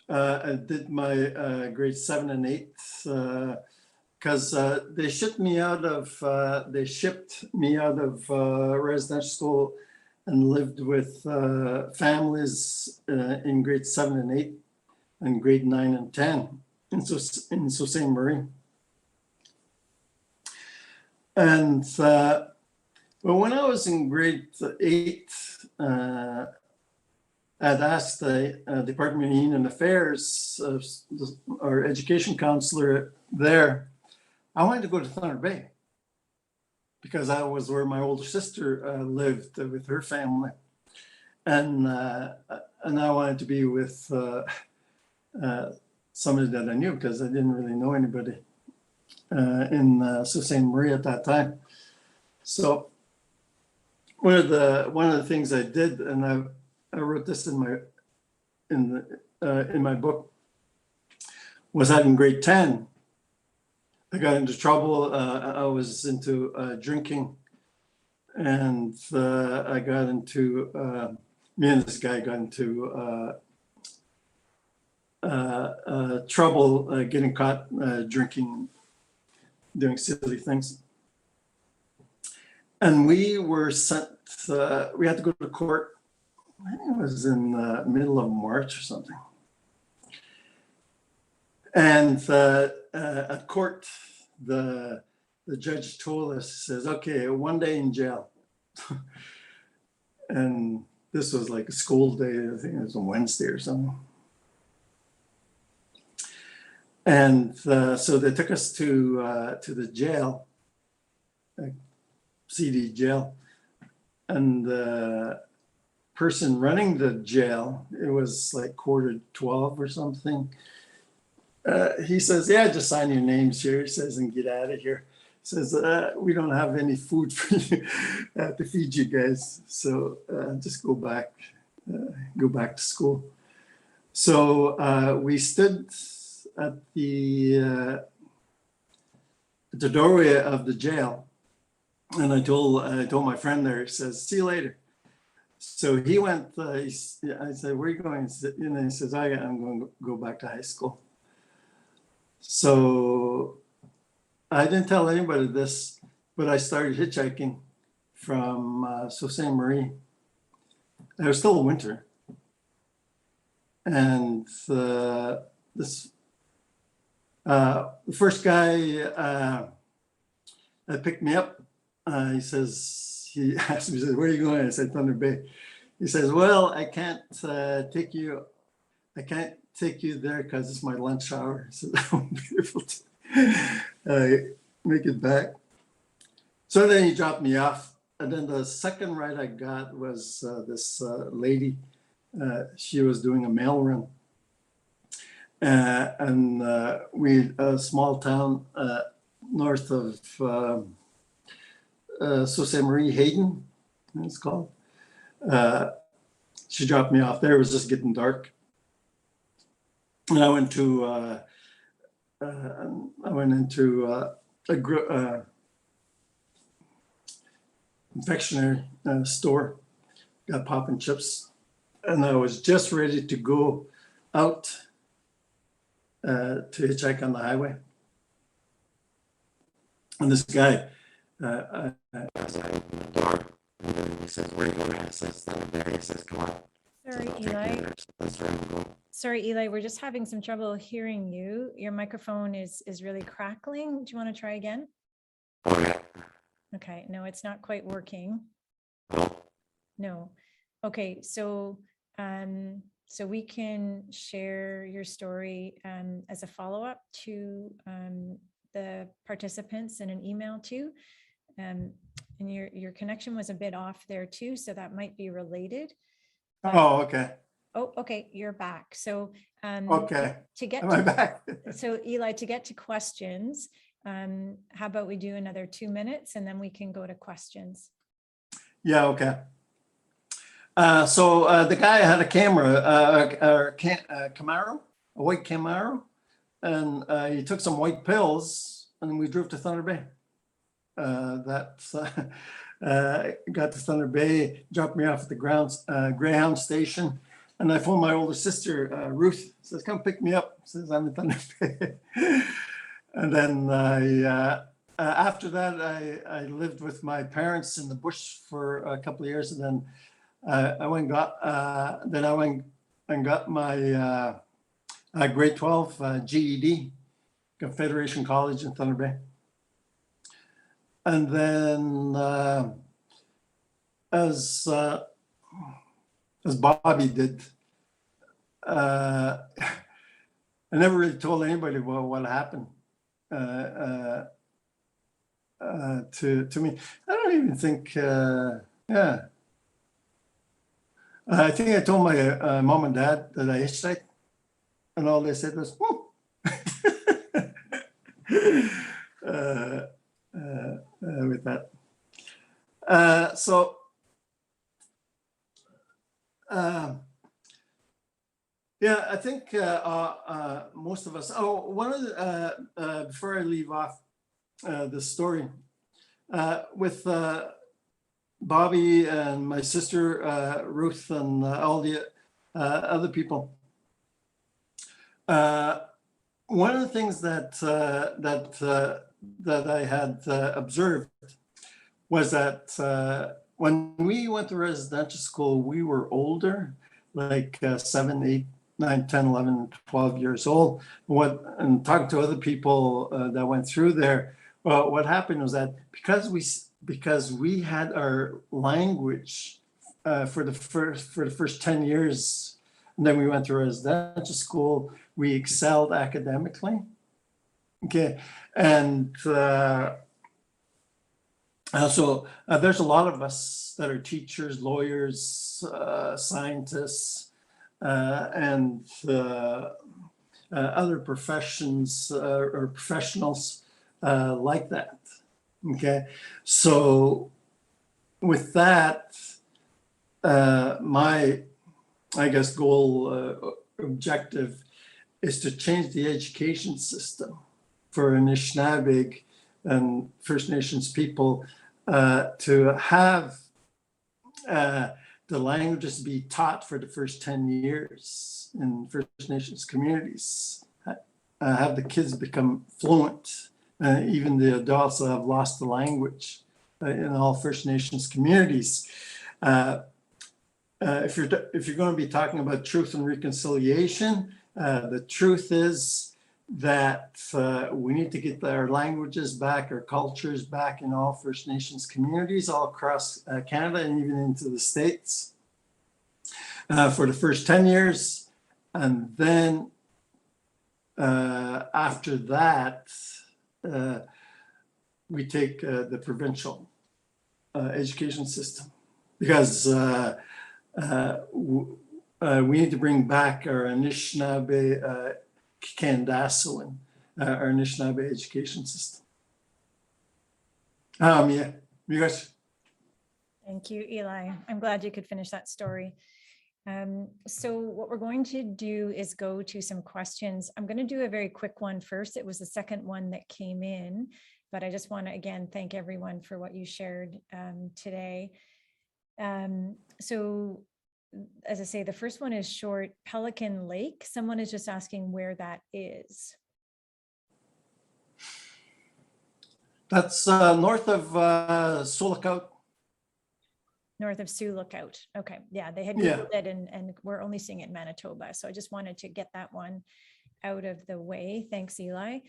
I did my grade 7 and 8 because they shipped me out of residential school and lived with families in grade 7 and 8 and grade 9 and 10 in Sault Ste. Marie. And well, when I was in grade 8, I'd asked the Department of Union Affairs, our education counselor there, I wanted to go to Thunder Bay because that was where my older sister lived with her family. And I wanted to be with somebody that I knew because I didn't really know anybody in Sault Ste. Marie at that time. So one of the things I did, and I wrote this in my book, was that in grade 10, I got into trouble. I was into drinking, and I got into me and this guy got into trouble getting caught drinking, doing silly things. And we were sent, we had to go to court. I think it was in the middle of March or something. And at court, the judge told us, says, okay, 1 day in jail. And this was like a school day. I think it was a Wednesday or something. And so they took us to the jail, CD jail, and the person running the jail, it was like 11:45 or something. He says, "Yeah, just sign your names here." He says, "and get out of here." He says, "We don't have any food for you to feed you guys, so just go back to school." So we stood at the doorway of the jail, and I told my friend there. He says, "See you later." So he went. I said, "Where are you going?" And he says, "I'm going to go back to high school." So I didn't tell anybody this, but I started hitchhiking from Sault Ste. Marie. It was still winter, and the first guy that picked me up, he asked me, he says, "Where are you going?" I said, "Thunder Bay." He says, "Well, I can't take you there because it's my lunch hour." So I won't be able to make it back. So then he dropped me off. And then the second ride I got was this lady. She was doing a mail run. And we a small town north of Sault Ste. Marie, Hayden, it's called. She dropped me off there. It was just getting dark. And I went into a confectionery store, got pop and chips, and I was just ready to go out to hitchhike on the highway. And this guy, as I opened the door, and then he says, "Where are you going?" I says, "Thunder Bay." He says, "Come on." Sorry, I'll take you Eli. there. So that's where I'm going. Sorry, Eli, we're just having some trouble hearing you. Your microphone is really crackling. Do you want to try again? Oh, yeah. Okay, no, it's not quite working. Oh. No. Okay, so we can share your story as a follow-up to the participants in an email too. And your connection was a bit off there too, so that might be related. Oh, okay. Oh, okay, you're back. So Okay. to get Am I back? so Eli, to get to questions, how about we do another 2 minutes and then we can go to questions. Yeah, okay. So the guy had a camera, a Camaro, a white Camaro, and he took some white pills, and we drove to Thunder Bay. Got to Thunder Bay, dropped me off at the Greyhound station, and I phoned my older sister, Ruth. Says, "Come pick me up." Says, "I'm in Thunder Bay." And then after that, I lived with my parents in the bush for a couple of years, and then I went and got my grade 12 GED, Confederation College in Thunder Bay. And then as Bobby did, I never really told anybody what happened to me. I don't even think, yeah. I think I told my mom and dad that I hitchhiked, and all they said was, with that. Yeah, I think most of us. Oh, one of the before I leave off the story with Bobby and my sister Ruth and all the other people. One of the things that I had observed was that when we went to residential school, we were older, like 7, 8, 9, 10, 11, 12 years old. And talking to other people that went through there, well, what happened was that because we had our language for the first 10 years And then we went to residential school. We excelled academically. Okay. And so there's a lot of us that are teachers, lawyers, scientists, and other professions or professionals like that. Okay. So with that, my, I guess, goal, objective is to change the education system for Anishinaabe and First Nations people to have the languages be taught for the first 10 years in First Nations communities. Have the kids become fluent, even the adults that have lost the language in all First Nations communities. If you're going to be talking about truth and reconciliation, the truth is that we need to get our languages back, our cultures back in all First Nations communities all across Canada and even into the States for the first 10 years. And then after that, we take the provincial education system, because we need to bring back our Anishinaabe Kandasowin, our Anishinaabe education system. Yeah, you guys. Thank you, Eli. I'm glad you could finish that story. So what we're going to do is go to some questions. I'm going to do a very quick one first. It was the second one that came in, but I just want to again thank everyone for what you shared today. So as I say, the first one is short. Pelican Lake. Someone is just asking where that is. That's north of Sulakaut. North of Sioux Lookout. Okay. Yeah, they had Yeah. Googled it and we're only seeing it in Manitoba. So I just wanted to get that one out of the way. Thanks, Eli.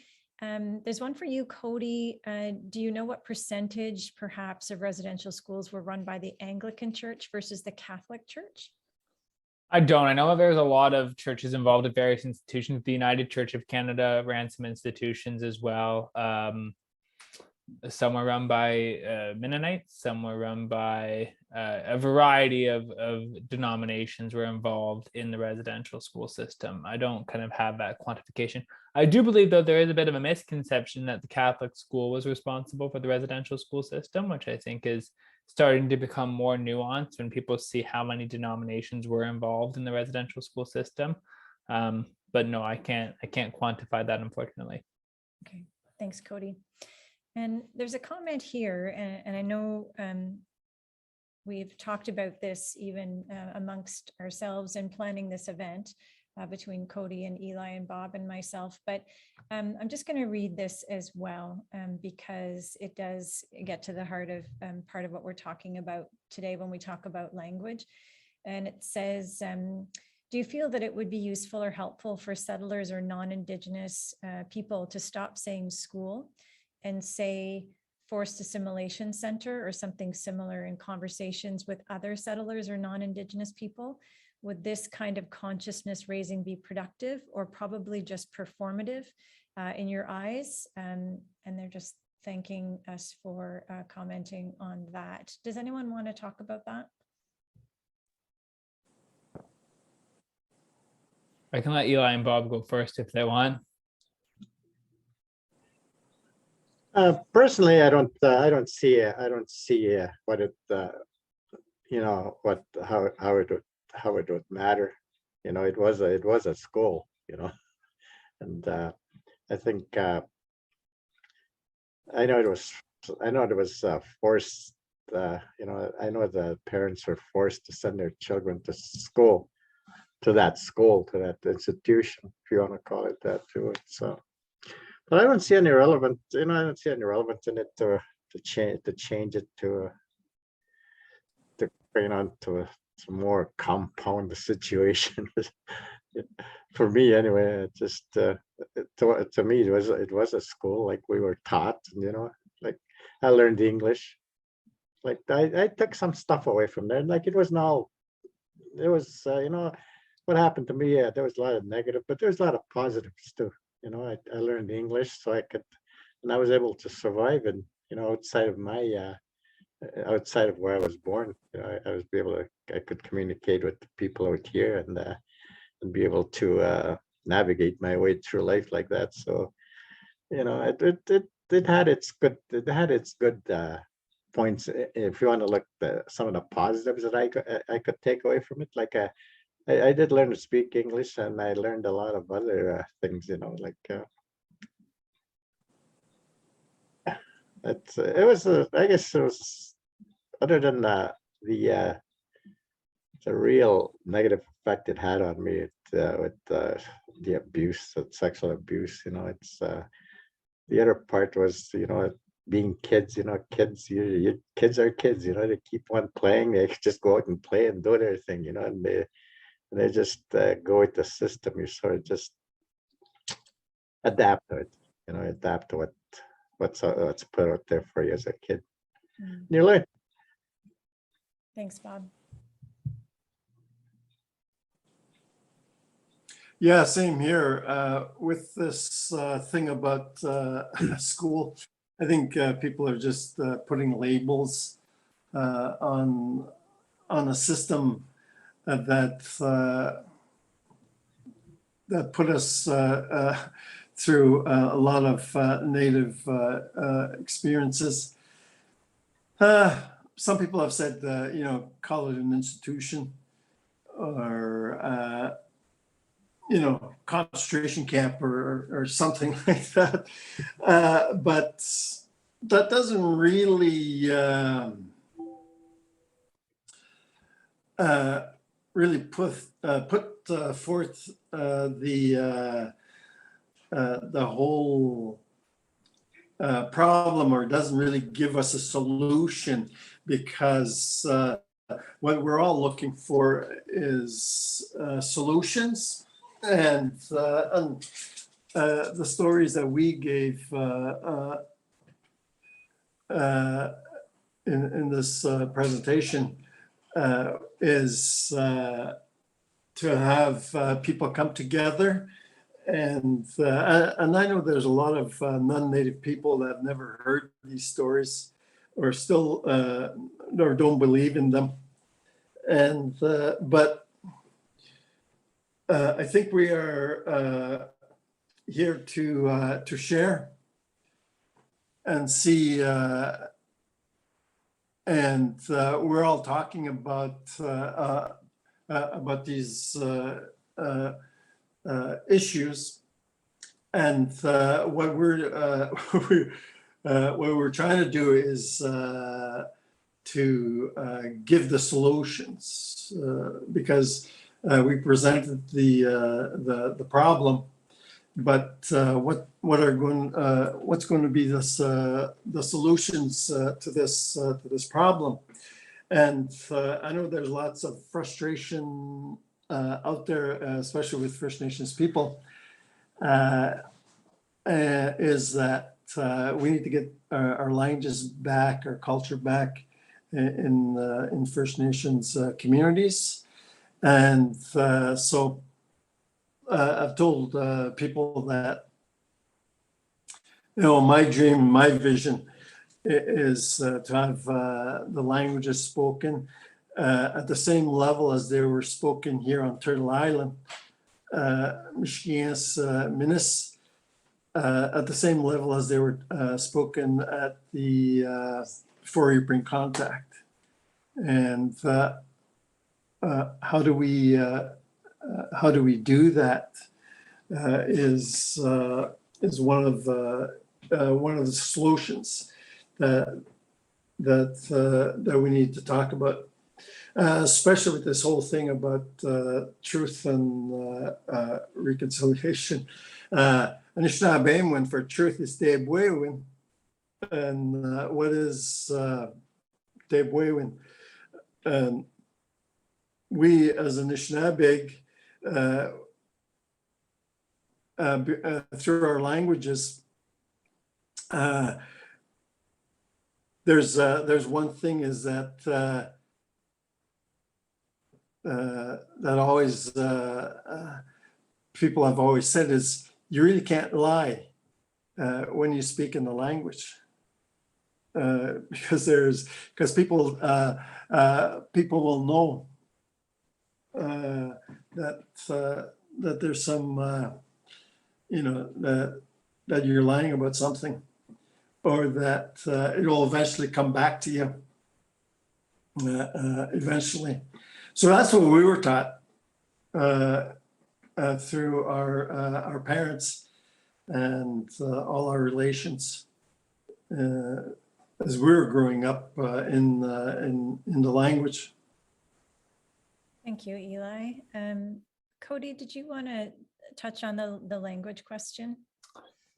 There's one for you, Cody. Do you know what percentage perhaps of residential schools were run by the Anglican Church versus the Catholic Church? I don't. I know there's a lot of churches involved at various institutions. The United Church of Canada ran some institutions as well. Some were run by Mennonites, some were run by a variety of denominations were involved in the residential school system. I don't kind of have that quantification. I do believe, though, there is a bit of a misconception that the Catholic school was responsible for the residential school system, which I think is starting to become more nuanced when people see how many denominations were involved in the residential school system. But no, I can't quantify that, unfortunately. Okay, thanks, Cody. And there's a comment here, and I know we've talked about this even amongst ourselves in planning this event between Cody and Eli and Bob and myself, but I'm just going to read this as well because it does get to the heart of part of what we're talking about today when we talk about language. And it says, do you feel that it would be useful or helpful for settlers or non-Indigenous people to stop saying school and say forced assimilation center or something similar in conversations with other settlers or non-Indigenous people? Would this kind of consciousness raising be productive or probably just performative in your eyes? And they're just thanking us for commenting on that. Does anyone want to talk about that? I can let Eli and Bob go first if they want. Personally, I don't see what it, how it would matter. It was a school, and I think I know it was forced. I know the parents were forced to send their children to school, to that institution, if you want to call it that, too. So. But I don't see any relevance, I don't see any relevance in it to change it to more compound the situation. For me, anyway, it just to me it was a school, like we were taught, like I learned English, like I took some stuff away from there, like it was what happened to me, yeah, there was a lot of negative, but there's a lot of positives too. You know, I learned English, so and I was able to survive, and outside of outside of where I was born, I was I could communicate with the people out here, and be able to navigate my way through life like that. So, it had its good points. If you want to look some of the positives that I could take away from it, like I did learn to speak English, and I learned a lot of other things. It was I guess it was, other than the the real negative effect it had on me with the abuse, the sexual abuse. It's the other part was, being kids. Kids, kids are kids. They keep on playing. They just go out and play and do their thing. And they just go with the system. You sort of just adapt to it. Adapt to what's put out there for you as a kid. Mm. You learn. Thanks, Bob. Yeah, same here. With this thing about school, I think people are just putting labels on a system that put us through a lot of negative experiences. Some people have said, call it an institution, or concentration camp, or something like that. But that doesn't really really put forth the whole problem, or doesn't really give us a solution, because what we're all looking for is solutions. And the stories that we gave in this presentation is to have people come together. And I know there's a lot of non-native people that have never heard these stories, or still or don't believe in them. And but I think we are here to share and see, and we're all talking about these issues, and what we're trying to do is to give the solutions, because we presented the problem, but what's going to be the solutions to this problem? And I know there's lots of frustration out there, especially with First Nations people, is that we need to get our languages back, our culture back in First Nations communities. And so I've told people that, my dream, my vision is to have the languages spoken at the same level as they were spoken here on Turtle Island, Michiganis, Minis, at the same level as they were spoken at the before you bring contact. And how do we do that is one of the solutions that we need to talk about, especially with this whole thing about truth and reconciliation. Anishinaabe went for truth is Deebwewin, and what is Deebwewin? And we as Anishinaabe, through our languages, there's one thing is that that always people have always said is you really can't lie when you speak in the language. Because people people will know that there's some that you're lying about something, or that it will eventually come back to you eventually. So that's what we were taught through our parents and all our relations as we were growing up in the language. Thank you, Eli. Cody, did you want to touch on the language question?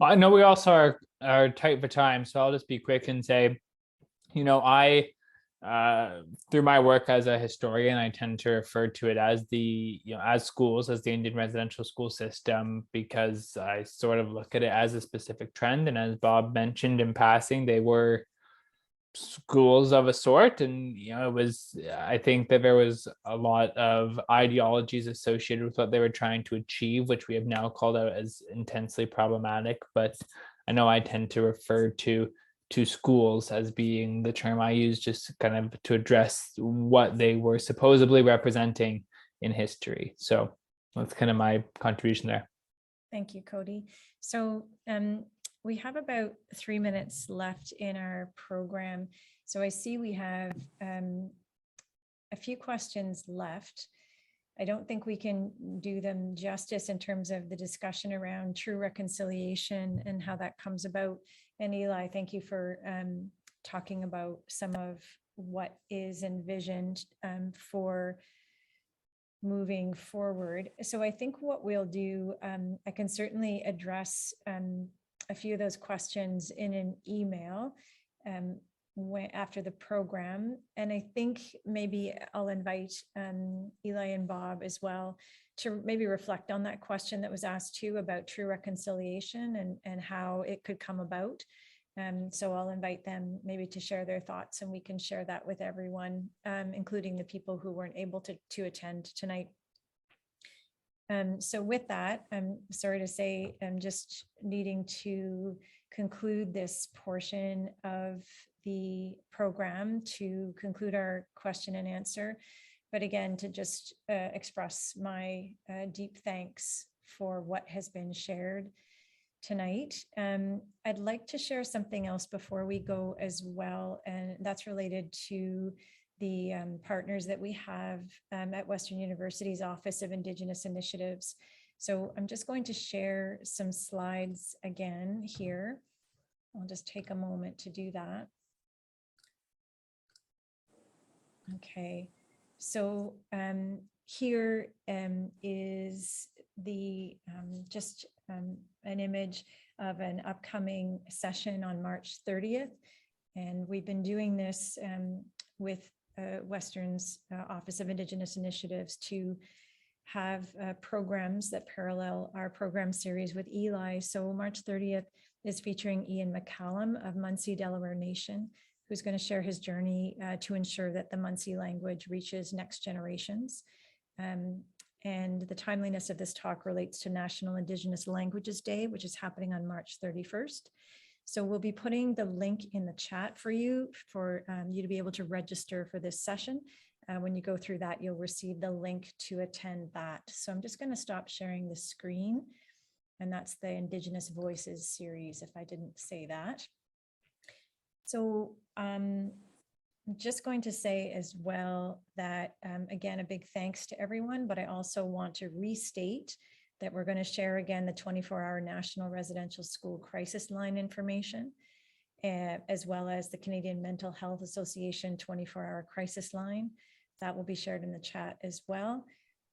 Well, I know we also are tight for time, so I'll just be quick and say, I through my work as a historian, I tend to refer to it as as schools, as the Indian residential school system, because I sort of look at it as a specific trend. And as Bob mentioned in passing, they were schools of a sort. And, I think that there was a lot of ideologies associated with what they were trying to achieve, which we have now called out as intensely problematic. But I know I tend to refer to schools as being the term I use, just kind of to address what they were supposedly representing in history. So that's kind of my contribution there. Thank you, Cody. So we have about 3 minutes left in our program. So I see we have a few questions left. I don't think we can do them justice in terms of the discussion around true reconciliation and how that comes about. And Eli, thank you for talking about some of what is envisioned for moving forward. So I think what we'll do, I can certainly address a few of those questions in an email after the program. And I think maybe I'll invite Eli and Bob as well to maybe reflect on that question that was asked too about true reconciliation and how it could come about. So I'll invite them maybe to share their thoughts, and we can share that with everyone, including the people who weren't able to attend tonight. So with that, I'm sorry to say, I'm just needing to conclude this portion of the program to conclude our question and answer. But again, to just express my deep thanks for what has been shared tonight. I'd like to share something else before we go as well, and that's related to the partners that we have at Western University's Office of Indigenous Initiatives. So I'm just going to share some slides again here. I'll just take a moment to do that. Okay, so here is the an image of an upcoming session on March 30th. And we've been doing this with Western's Office of Indigenous Initiatives to have programs that parallel our program series with Eli. So March 30th is featuring Ian Mccallum of Munsee Delaware Nation, who's going to share his journey to ensure that the Munsee language reaches next generations. And the timeliness of this talk relates to National Indigenous Languages Day, which is happening on March 31st. So we'll be putting the link in the chat for you to be able to register for this session. When you go through that, you'll receive the link to attend that. So I'm just going to stop sharing the screen. And that's the Indigenous Voices series, if I didn't say that. So I'm just going to say as well that, again, a big thanks to everyone, but I also want to restate that we're going to share again the 24-hour National Residential School Crisis Line information, as well as the Canadian Mental Health Association 24-hour crisis line. That will be shared in the chat as well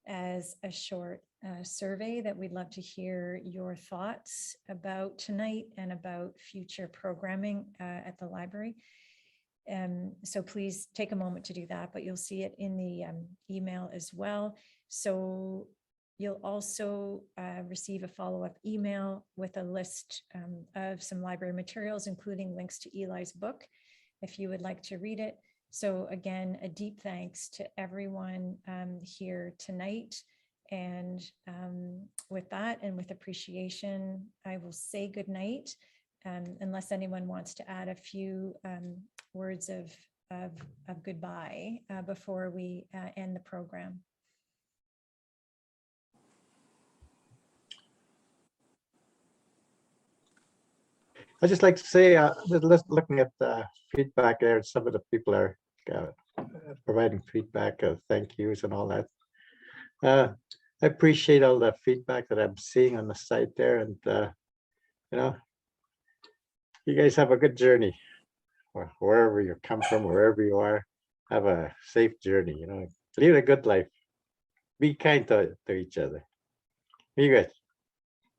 as a short survey that we'd love to hear your thoughts about tonight and about future programming at the library. So please take a moment to do that, but you'll see it in the email as well. So you'll also receive a follow-up email with a list of some library materials, including links to Eli's book, if you would like to read it. So again, a deep thanks to everyone here tonight. And with that and with appreciation, I will say good night, unless anyone wants to add a few words of goodbye before we end the program. I just like to say, looking at the feedback there, some of the people are providing feedback, thank yous and all that. I appreciate all the feedback that I'm seeing on the site there, and you know, you guys have a good journey, or wherever you come from, wherever you are, have a safe journey. You know, lead a good life. Be kind to each other. You guys.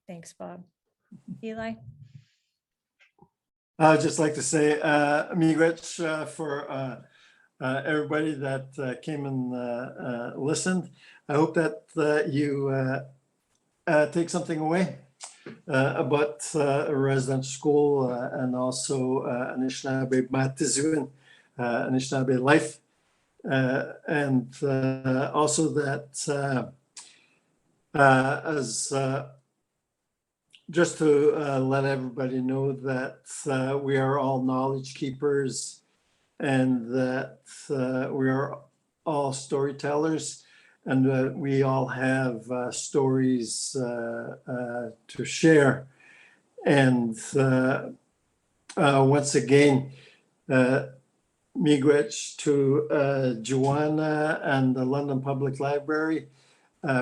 Thanks, Bob. Eli? I'd just like to say, miigwech for everybody that came and listened. I hope that you take something away about residential school and also Anishinaabe Matizuin, Anishinaabe life. And also that as just to let everybody know that we are all knowledge keepers and that we are all storytellers and we all have stories to share. And once again, miigwech to Joanna and the London Public Library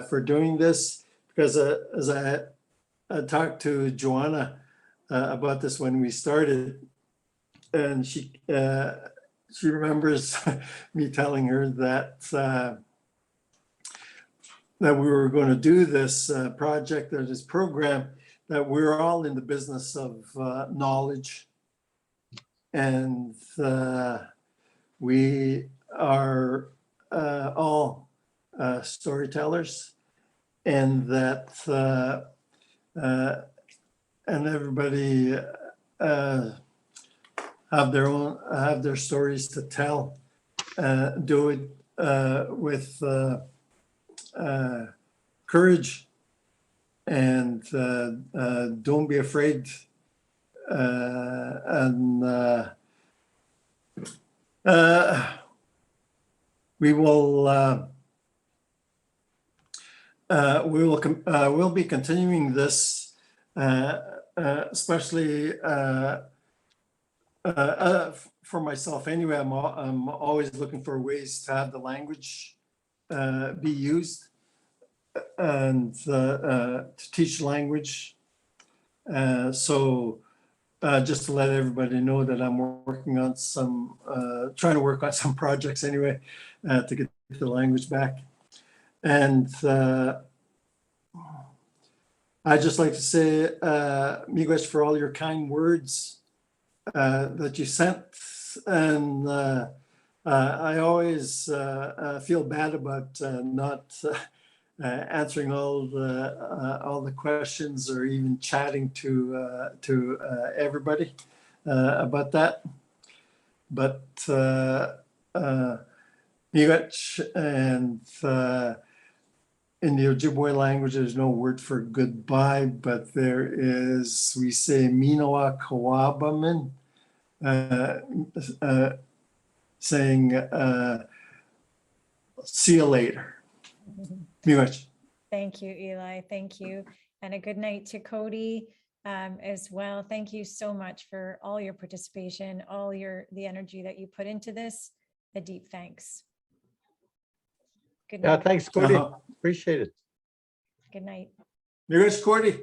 for doing this, because as I talked to Joanna about this when we started, and she remembers me telling her that that we were going to do this project or this program, that we're all in the business of knowledge, and we are all storytellers, and that and everybody have their stories to tell. Do it with courage, and don't be afraid. And we'll be continuing this, especially for myself anyway. I'm always looking for ways to have the language be used and to teach language. So just to let everybody know that I'm working on some, trying to work on some projects anyway to get the language back. And I'd just like to say, miigwech, for all your kind words that you sent. And I always feel bad about not answering all the questions or even chatting to everybody about that. But miigwech, and in the Ojibwe language, there's no word for goodbye, but there is, we say Minoa Kawabamin, saying see you later. Miigwech. Thank you, Eli. Thank you. And a good night to Cody as well. Thank you so much for all your participation, all the energy that you put into this. A deep thanks. Good night. Yeah, thanks, Cody. Appreciate it. Good night. Miigwech, Cody.